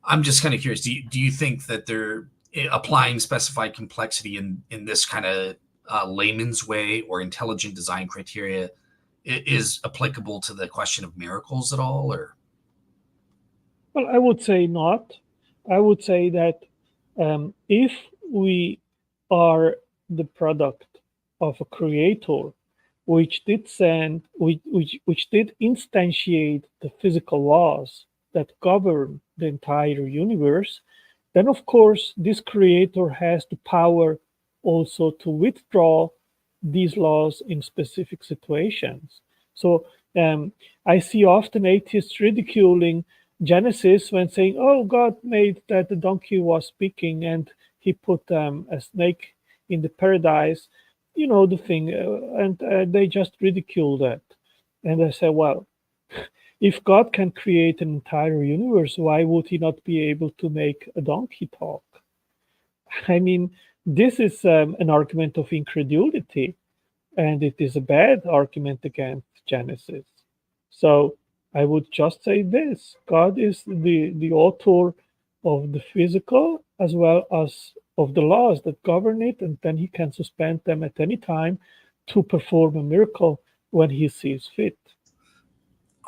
I'm just kind of curious. Do you think that they're applying specified complexity in this kind of layman's way or intelligent design criteria is applicable to the question of miracles at all? Or Well, I would say not. I would say that if we are the product of a creator which did instantiate the physical laws that govern the entire universe, then of course this creator has the power also to withdraw these laws in specific situations. So I see often atheists ridiculing Genesis when saying, "Oh, God made that the donkey was speaking and he put a snake in the paradise." You know the thing, and they just ridicule that. And I say, well, if God can create an entire universe, why would he not be able to make a donkey talk? I mean, this is an argument of incredulity, and it is a bad argument against Genesis. So I would just say this: God is the author of the physical as well as of the laws that govern it, and then he can suspend them at any time to perform a miracle when he sees fit.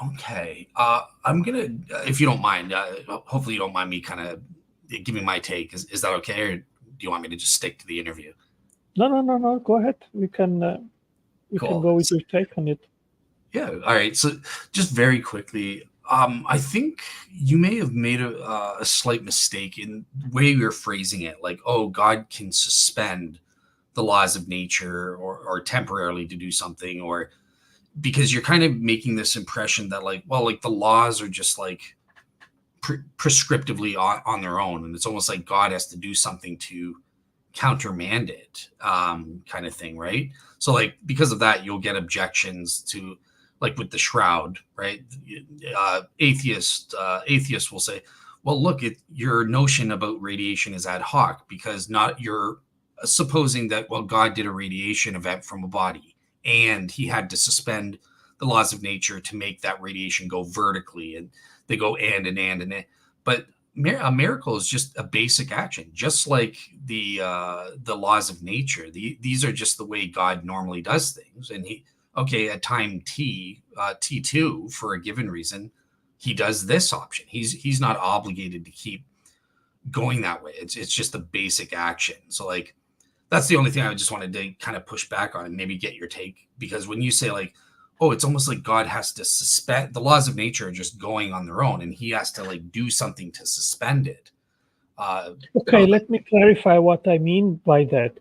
okay, I'm gonna, if you don't mind, hopefully you don't mind me kind of giving my take. Is that okay, or do you want me to just stick to the interview? No, no, no, no. Go ahead. We can Cool. go with your take on it. Yeah. All right. So just very quickly, I think you may have made a slight mistake in the way you're phrasing it. Like, oh, God can suspend the laws of nature or temporarily to do something, or because you're kind of making this impression that like, well, like the laws are just like prescriptively on their own. And it's almost like God has to do something to countermand it, kind of thing, right? So like because of that, you'll get objections to like with the shroud, right? Atheists will say, well, look, your notion about radiation is ad hoc because not you're supposing that well God did a radiation event from a body and he had to suspend the laws of nature to make that radiation go vertically, and they go and. But a miracle is just a basic action, just like the laws of nature. These are just the way God normally does things. And he, okay, at time T2 for a given reason, he does this option. He's not obligated to keep going that way. It's just a basic action. So like that's the only thing I just wanted to kind of push back on and maybe get your take, because when you say like, oh, it's almost like God has to suspend the laws of nature are just going on their own and he has to like do something to suspend it. Okay, No, like, let me clarify what I mean by that.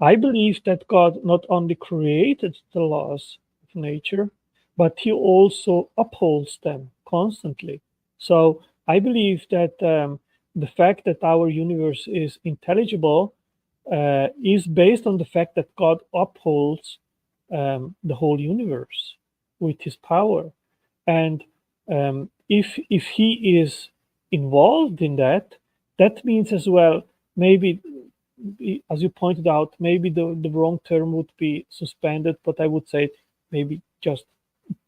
I believe that God not only created the laws of nature, but he also upholds them constantly. So I believe that the fact that our universe is intelligible is based on the fact that God upholds the whole universe with his power. And if he is involved in that, that means as well, maybe, as you pointed out, maybe the wrong term would be suspended, but I would say maybe just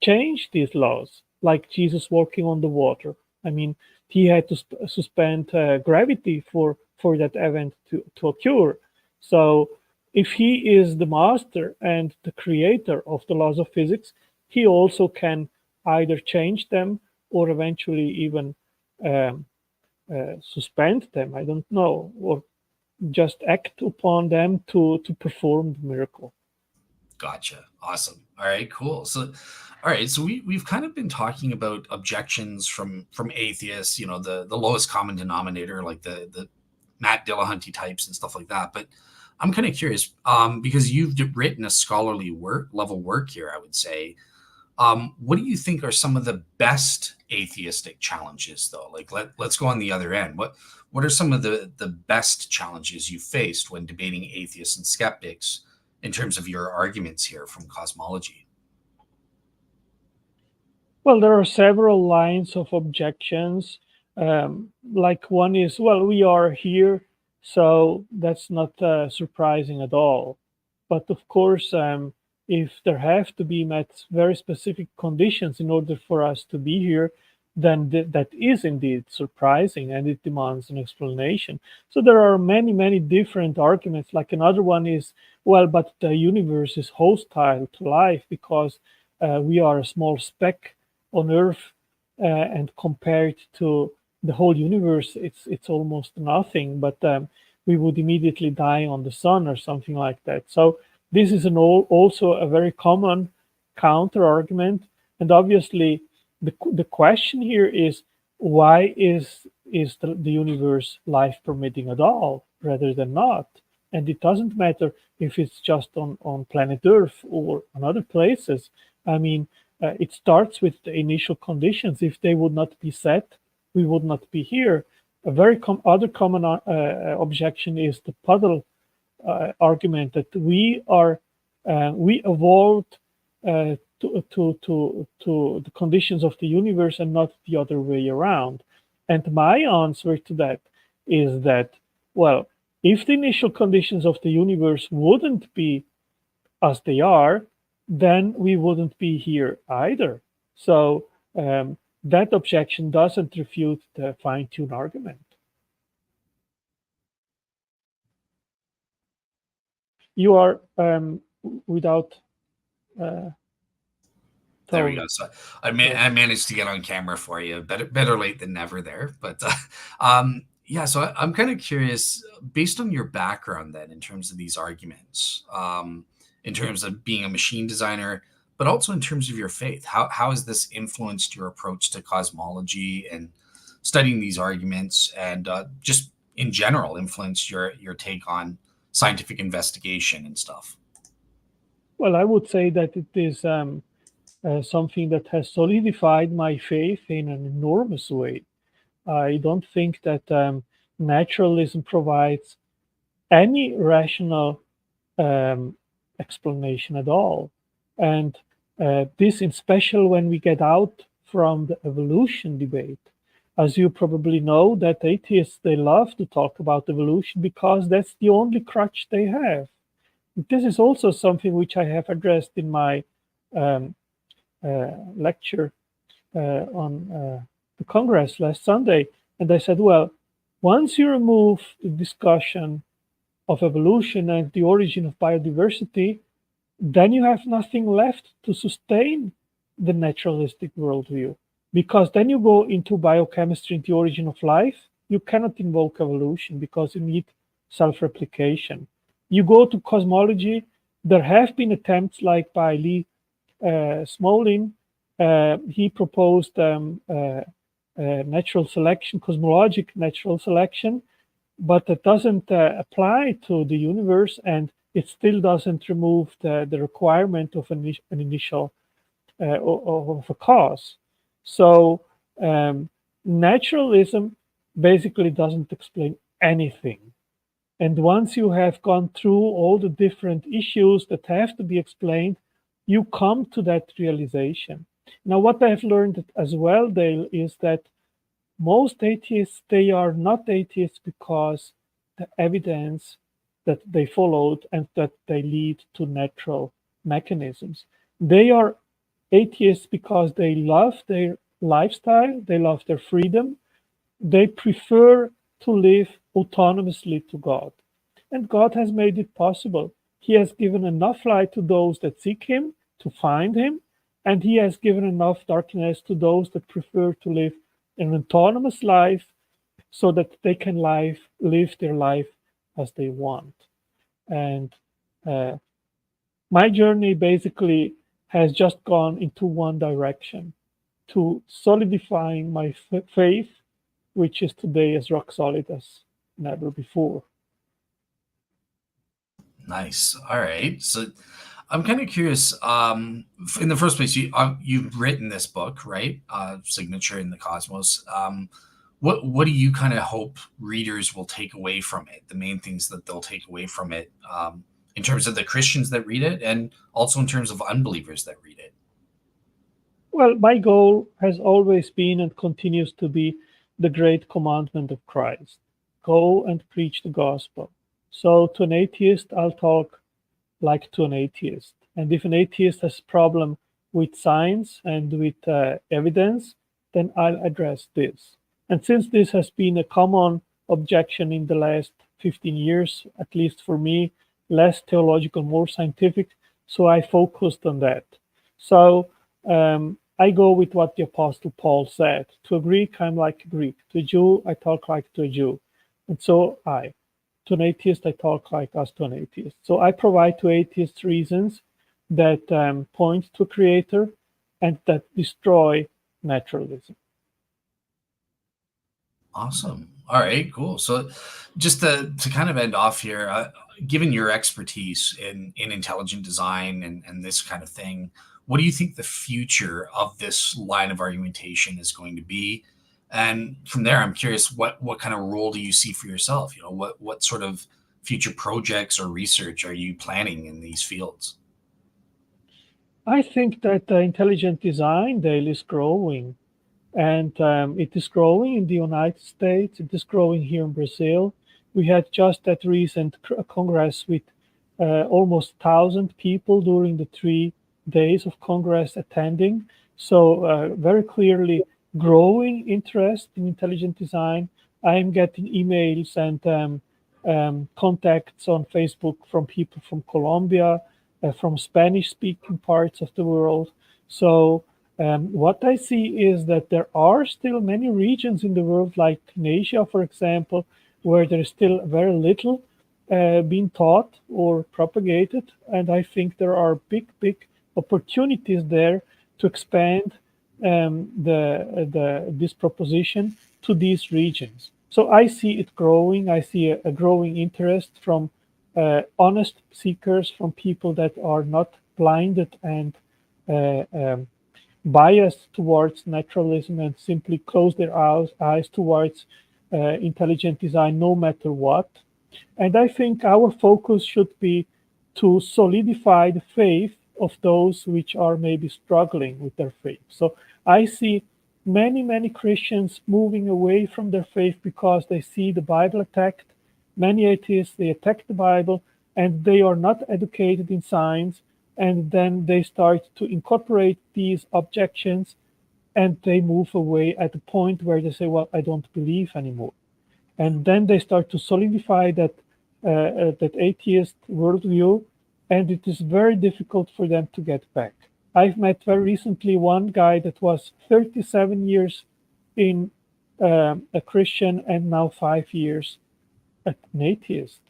change these laws, like Jesus walking on the water. I mean, he had to suspend gravity for that event to occur. So if he is the master and the creator of the laws of physics, he also can either change them or eventually even um, suspend them. I don't know, or just act upon them to perform the miracle. gotcha. Awesome. All right, cool. So, all right, so we've kind of been talking about objections from atheists, the lowest common denominator, like the Matt Dillahunty types and stuff like that. But I'm kind of curious, because you've written a scholarly work level work here, I would say. What do you think are some of the best atheistic challenges, though? Like, let's go on the other end. What are some of the best challenges you faced when debating atheists and skeptics in terms of your arguments here from cosmology? Well, there are several lines of objections. Like one is, well, we are here, so that's not surprising at all. But of course, if there have to be met very specific conditions in order for us to be here, then that is indeed surprising and it demands an explanation. So there are many, many different arguments. Like another one is, well, but the universe is hostile to life because we are a small speck on Earth, and compared to the whole universe, it's almost nothing. But we would immediately die on the sun or something like that. So this is also a very common counter argument, and obviously the question here is why is the universe life permitting at all rather than not? And it doesn't matter if it's just on planet Earth or on other places. I mean, it starts with the initial conditions. If they would not be set, we would not be here. A very other common objection is the puddle argument that we evolved to the conditions of the universe and not the other way around. And my answer to that is that, well, if the initial conditions of the universe wouldn't be as they are, then we wouldn't be here either. So that objection doesn't refute the fine-tuned argument. You are without There we tone. go. So Yes. I managed to get on camera for you. Better late than never there. But yeah, so I'm kind of curious, based on your background then, in terms of these arguments, in terms of being a machine designer, but also in terms of your faith. How has this influenced your approach to cosmology and studying these arguments, and just in general influenced your take on scientific investigation and stuff? Well, I would say that it is something that has solidified my faith in an enormous way. I don't think that naturalism provides any rational um, explanation at all. And this, in special, when we get out from the evolution debate. As you probably know, that atheists they love to talk about evolution because that's the only crutch they have. This is also something which I have addressed in my um, lecture on the Congress last Sunday. And I said, well, once you remove the discussion of evolution and the origin of biodiversity, then you have nothing left to sustain the naturalistic worldview. Because then you go into biochemistry and the origin of life, you cannot invoke evolution because you need self replication. You go to cosmology, there have been attempts like by Lee Smolin. He proposed natural selection, cosmologic natural selection, but that doesn't apply to the universe, and it still doesn't remove the requirement of an initial of a cause. So naturalism basically doesn't explain anything. And once you have gone through all the different issues that have to be explained, you come to that realization. Now, what I've learned as well, Dale, is that most atheists they are not atheists because the evidence that they followed and that they lead to natural mechanisms. They are atheists because they love their lifestyle, they love their freedom, they prefer to live autonomously to God. And God has made it possible. He has given enough light to those that seek Him to find Him, and He has given enough darkness to those that prefer to live an autonomous life so that they can live their life as they want. And uh, my journey basically has just gone into one direction to solidifying my faith, which is today as rock solid as never before. Nice. All right. So I'm kind of curious. In the first place, you've written this book, right? Signature in the Cosmos. What do you kind of hope readers will take away from it? The main things that they'll take away from it, in terms of the Christians that read it, and also in terms of unbelievers that read it. Well, my goal has always been and continues to be the great commandment of Christ: go and preach the gospel. So, to an atheist, I'll talk like to an atheist. And if an atheist has a problem with science and with evidence, then I'll address this. And since this has been a common objection in the last 15 years, at least for me, less theological, more scientific, so I focused on that. So I go with what the Apostle Paul said. To a Greek, I'm like a Greek. To a Jew, I talk like to a Jew. And so I. To an atheist, I talk like us to an atheist. So I provide to atheists reasons that point to a creator and that destroy naturalism. Awesome. All right, cool. So, just to kind of end off here, given your expertise in intelligent design and this kind of thing, what do you think the future of this line of argumentation is going to be? And from there, I'm curious, what kind of role do you see for yourself? What sort of future projects or research are you planning in these fields? I think that intelligent design daily is growing. And it is growing in the United States. It is growing here in Brazil. We had just that recent congress with almost 1,000 people during the 3 days of congress attending. So very clearly growing interest in intelligent design. I am getting emails and contacts on Facebook from people from Colombia, from Spanish-speaking parts of the world. So what I see is that there are still many regions in the world, like in Asia, for example, where there is still very little being taught or propagated. And I think there are big opportunities there to expand this proposition to these regions. So I see it growing. I see a growing interest from honest seekers, from people that are not blinded and uh, um, biased towards naturalism and simply close their eyes towards intelligent design no matter what. And I think our focus should be to solidify the faith of those which are maybe struggling with their faith. So I see many Christians moving away from their faith because they see the Bible attacked. Many atheists, they attack the Bible and they are not educated in science, and then they start to incorporate these objections and they move away at the point where they say, well, I don't believe anymore. And then they start to solidify that atheist worldview, and it is very difficult for them to get back. I've met very recently one guy that was 37 years in a Christian and now 5 years an atheist.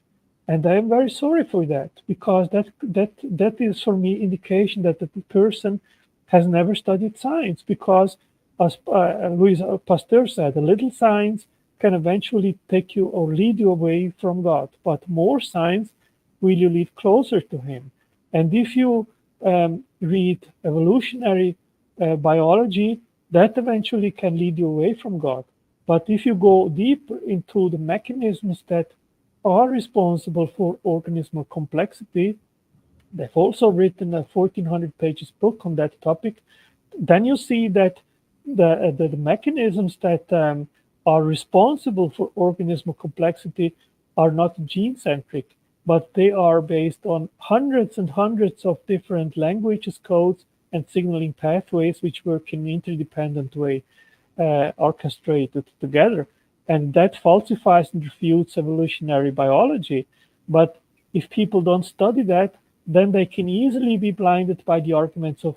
And I am very sorry for that, because that is for me indication that the person has never studied science. Because as Louis Pasteur said, a little science can eventually take you or lead you away from God, but more science will you lead closer to Him. And if you read evolutionary biology, that eventually can lead you away from God. But if you go deeper into the mechanisms that are responsible for organismal complexity, they've also written a 1,400 pages book on that topic, then you see that the mechanisms that are responsible for organismal complexity are not gene-centric, but they are based on hundreds and hundreds of different languages, codes, and signaling pathways which work in an interdependent way, orchestrated together. And that falsifies and refutes evolutionary biology. But if people don't study that, then they can easily be blinded by the arguments of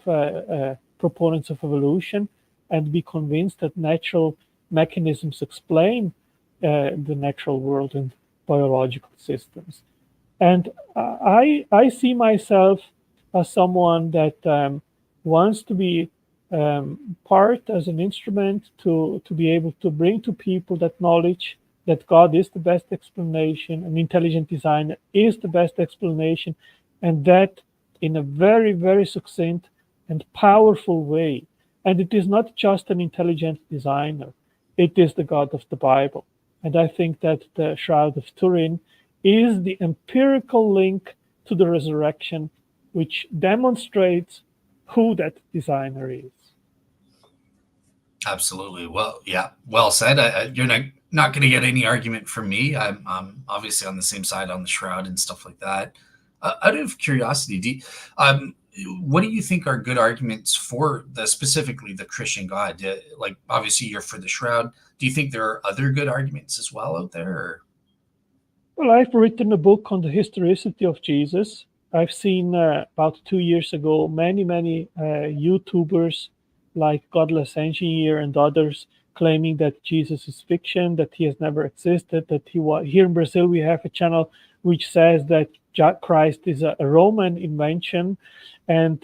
proponents of evolution and be convinced that natural mechanisms explain the natural world and biological systems. And I see myself as someone that wants to be part as an instrument to be able to bring to people that knowledge that God is the best explanation and intelligent design is the best explanation, and that in a very, very succinct and powerful way. And it is not just an intelligent designer, it is the God of the Bible. And I think that the Shroud of Turin is the empirical link to the resurrection, which demonstrates who that designer is. Absolutely. Well, yeah, well said. You're not going to get any argument from me. I'm obviously on the same side on the shroud and stuff like that. Out of curiosity, um, what do you think are good arguments for the specifically the Christian God? Like, obviously, you're for the shroud. Do you think there are other good arguments as well out there? Or? Well, I've written a book on the historicity of Jesus. I've seen about 2 years ago many YouTubers like Godless Engineer and others claiming that Jesus is fiction, that he has never existed, that he was here in Brazil. We have a channel which says that Christ is a Roman invention. And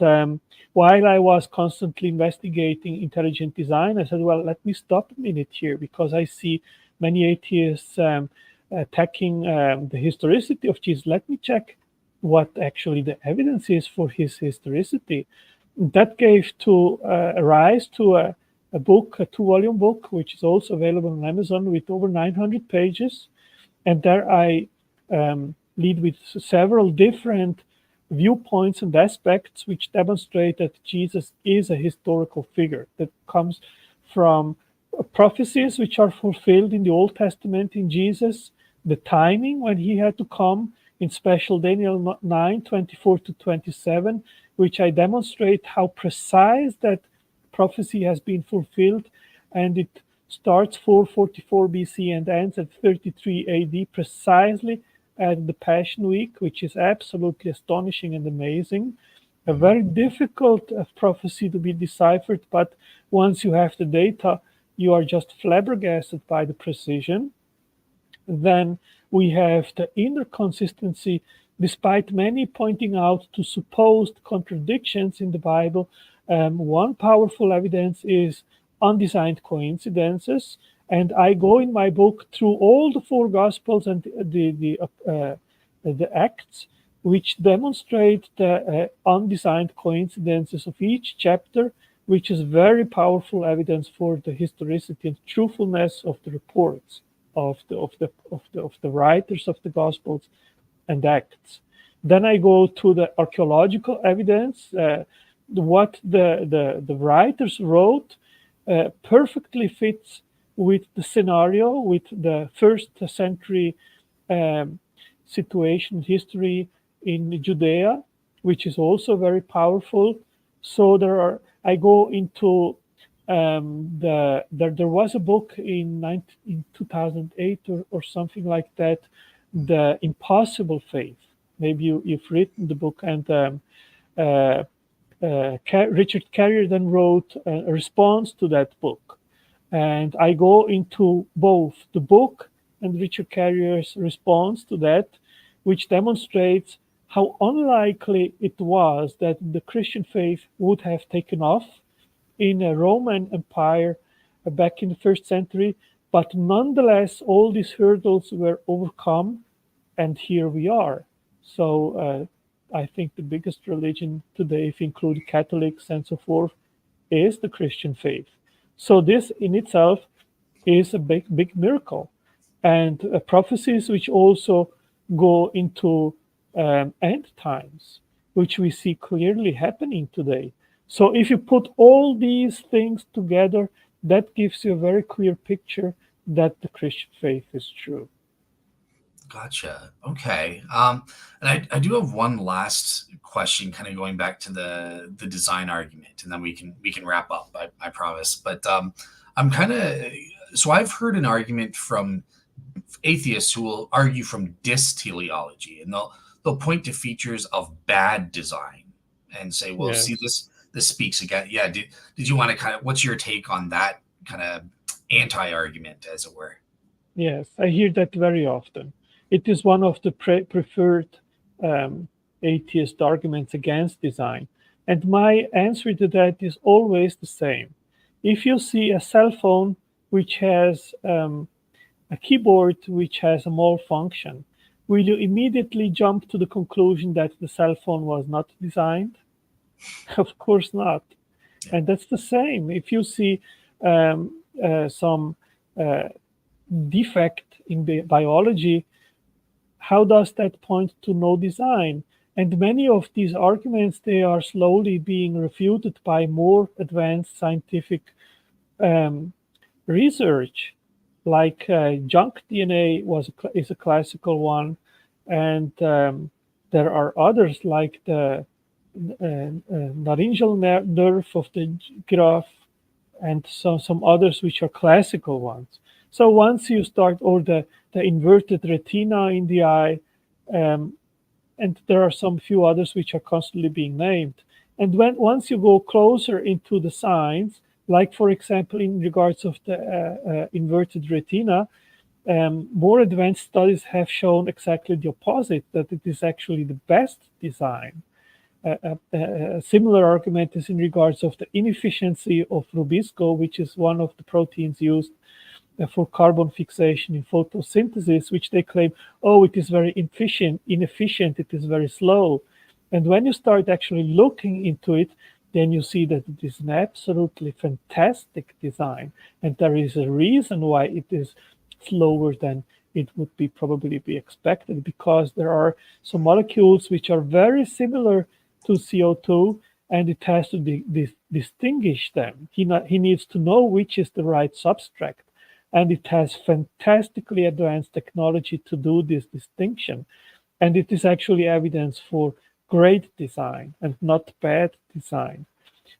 while I was constantly investigating intelligent design, I said, well, let me stop a minute here because I see many atheists attacking the historicity of Jesus. Let me check what actually the evidence is for his historicity. That gave to rise to a book, a two-volume book, which is also available on Amazon with over 900 pages. And there I lead with several different viewpoints and aspects which demonstrate that Jesus is a historical figure that comes from prophecies which are fulfilled in the Old Testament in Jesus, the timing when he had to come in special Daniel 9:24-27, which I demonstrate how precise that prophecy has been fulfilled, and it starts 444 BC and ends at 33 AD, precisely at the Passion Week, which is absolutely astonishing and amazing. A very difficult prophecy to be deciphered, but once you have the data, you are just flabbergasted by the precision. Then we have the inner consistency, despite many pointing out to supposed contradictions in the Bible. One powerful evidence is undesigned coincidences, and I go in my book through all the four Gospels and the Acts, which demonstrate the undesigned coincidences of each chapter, which is very powerful evidence for the historicity and truthfulness of the reports of the writers of the Gospels and Acts. Then I go to the archaeological evidence. What the writers wrote perfectly fits with the scenario, with the first century situation, history in Judea, which is also very powerful. So I go into there was a book in 2008 or something like that, The Impossible Faith. Maybe you've written the book, and Richard Carrier then wrote a response to that book. And I go into both the book and Richard Carrier's response to that, which demonstrates how unlikely it was that the Christian faith would have taken off in a Roman Empire back in the first century. But nonetheless, all these hurdles were overcome, and here we are. So I think the biggest religion today, if you include Catholics and so forth, is the Christian faith. So this in itself is a big miracle. And prophecies which also go into end times, which we see clearly happening today. So if you put all these things together, that gives you a very clear picture that the Christian faith is true. Gotcha. Okay. And I do have one last question, kind of going back to the design argument, and then we can wrap up. I promise. But I'm kind of so I've heard an argument from atheists who will argue from dysteleology, and they'll point to features of bad design and say, well, see, Yes. this speaks again. Yeah. Did you want to kind of what's your take on that kind of anti-argument, as it were? Yes, I hear that very often. It is one of the preferred um, atheist arguments against design. And my answer to that is always the same. If you see a cell phone which has a keyboard which has a malfunction, will you immediately jump to the conclusion that the cell phone was not designed? Of course not. Yeah. And that's the same. If you see some uh, defect in the biology, how does that point to no design? And many of these arguments, they are slowly being refuted by more advanced scientific um, research, like junk DNA is a classical one, and there are others like the laryngeal nerve of the giraffe, and some others which are classical ones. So once you start, or the inverted retina in the eye, um, and there are some few others which are constantly being named. And when once you go closer into the science, like for example in regards of the inverted retina, more advanced studies have shown exactly the opposite, that it is actually the best design. A similar argument is in regards of the inefficiency of Rubisco, which is one of the proteins used for carbon fixation in photosynthesis, which they claim, oh, it is very inefficient, it is very slow. And when you start actually looking into it, then you see that it is an absolutely fantastic design. And there is a reason why it is slower than it would be probably be expected, because there are some molecules which are very similar to CO2, and it has to distinguish them. He needs to know which is the right substrate, and it has fantastically advanced technology to do this distinction. And it is actually evidence for great design and not bad design.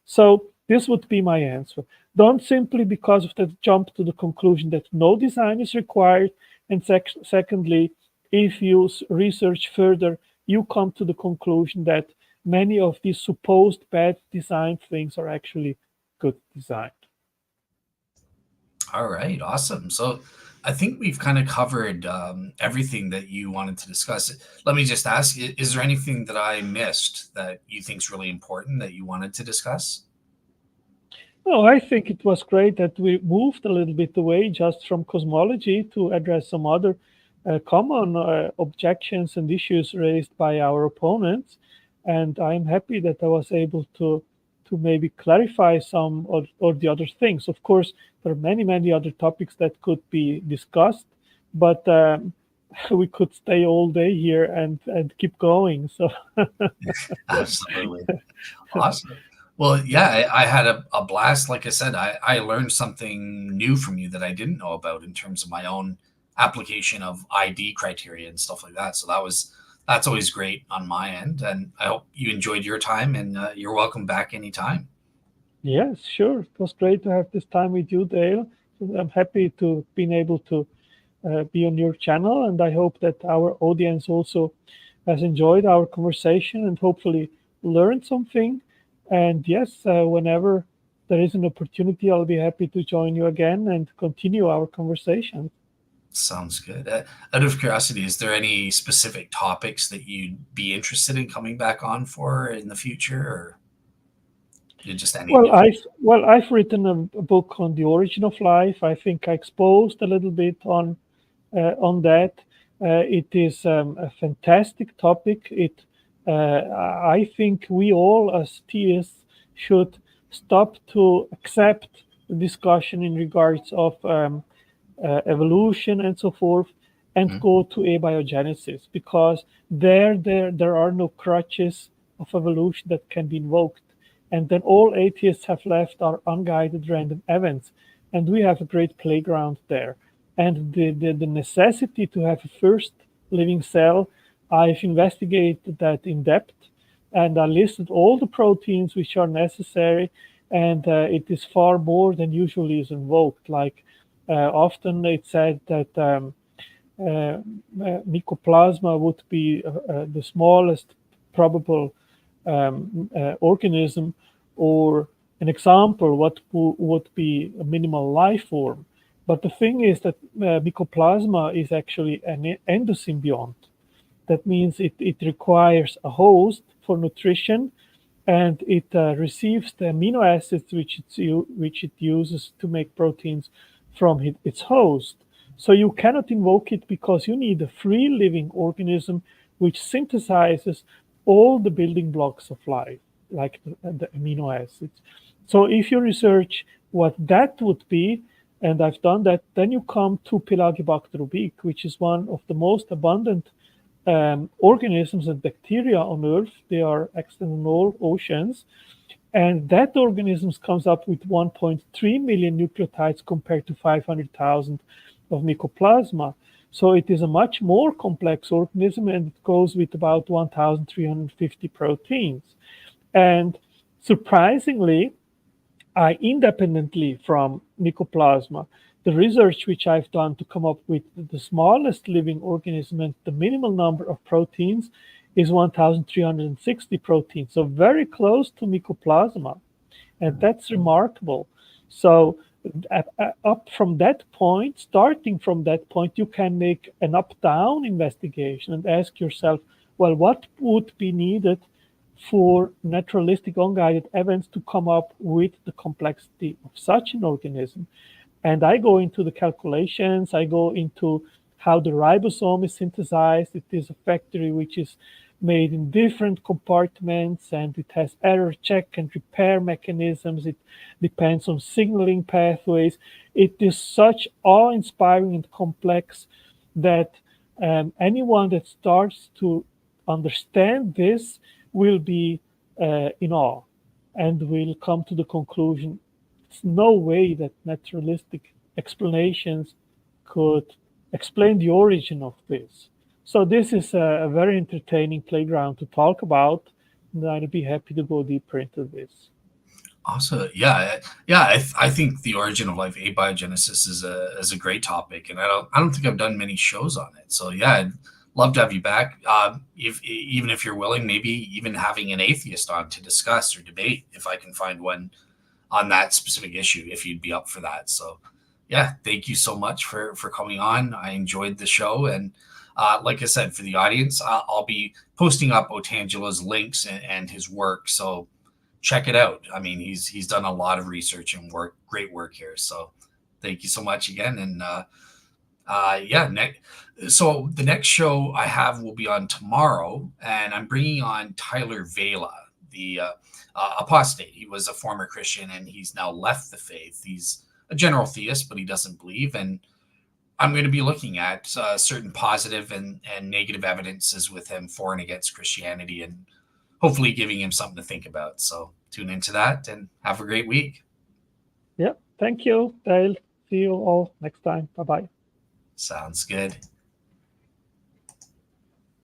So this would be my answer. Don't simply because of that jump to the conclusion that no design is required. And secondly, if you research further, you come to the conclusion that many of these supposed bad design things are actually good design. All right, awesome. So I think we've kind of covered everything that you wanted to discuss. Let me just ask, is there anything that I missed that you think is really important that you wanted to discuss? No, I think it was great that we moved a little bit away just from cosmology to address some other common objections and issues raised by our opponents. And I'm happy that I was able to maybe clarify some or the other things. Of course, there are many other topics that could be discussed, but we could stay all day here and keep going. So Absolutely. Awesome. Well, yeah, I had a blast. Like I said, I learned something new from you that I didn't know about in terms of my own application of ID criteria and stuff like that. So that's always great on my end. And I hope you enjoyed your time, and you're welcome back anytime. yes, sure. It was great to have this time with you, Dale. So I'm happy to being able to be on your channel, and I hope that our audience also has enjoyed our conversation and hopefully learned something. And yes, whenever there is an opportunity, I'll be happy to join you again and continue our conversation. Sounds good. Out of curiosity, is there any specific topics that you'd be interested in coming back on for in the future, or just Well, anything? I've written a book on the origin of life. I think I exposed a little bit on that. It is a fantastic topic. I think we all as theists should stop to accept the discussion in regards of evolution and so forth, and Mhm. go to abiogenesis, because there are no crutches of evolution that can be invoked. And then all atheists have left are unguided random events, and we have a great playground there. And the necessity to have a first living cell, I've investigated that in depth, and I listed all the proteins which are necessary, and it is far more than usually is invoked. Like often it's said that mycoplasma would be the smallest probable organism, or an example what would be a minimal life form. But the thing is that mycoplasma is actually an endosymbiont. That means it requires a host for nutrition, and it receives the amino acids which it uses to make proteins from its host. So you cannot invoke it because you need a free living organism which synthesizes all the building blocks of life, like the amino acids. So if you research what that would be, and I've done that, then you come to Pelagibacter rubic, which is one of the most abundant organisms and bacteria on Earth. They are extant in all oceans. And that organism comes up with 1.3 million nucleotides compared to 500,000 of Mycoplasma. So it is a much more complex organism, and it goes with about 1,350 proteins. And surprisingly, I independently from Mycoplasma, the research which I've done to come up with the smallest living organism and the minimal number of proteins is 1,360 proteins, so very close to Mycoplasma, and that's remarkable. So up from that point, starting from that point, you can make an up-down investigation and ask yourself, well, what would be needed for naturalistic unguided evidence to come up with the complexity of such an organism? And I go into the calculations, I go into how the ribosome is synthesized. It is a factory which is made in different compartments, and it has error check and repair mechanisms. It depends on signaling pathways. It is such awe-inspiring and complex that anyone that starts to understand this will be in awe and will come to the conclusion it's no way that naturalistic explanations could explain the origin of this. So this is a very entertaining playground to talk about, and I'd be happy to go deeper into this. Also, yeah, yeah. I think the origin of life, abiogenesis, is a great topic, and I don't think I've done many shows on it. So yeah, I'd love to have you back. If even if you're willing, maybe even having an atheist on to discuss or debate, if I can find one on that specific issue, if you'd be up for that. So yeah, thank you so much for coming on. I enjoyed the show, and like I said, for the audience, I'll be posting up Otangelo's links and his work. So check it out. I mean, he's done a lot of research and great work here. So thank you so much again. And yeah, so the next show I have will be on tomorrow, and I'm bringing on Tyler Vela, the apostate. He was a former Christian, and he's now left the faith. He's a general theist, but he doesn't believe. And I'm going to be looking at certain positive and negative evidences with him for and against Christianity, and hopefully giving him something to think about. So tune into that and have a great week. Yeah, thank you, Dale. See you all next time. Bye bye. Sounds good.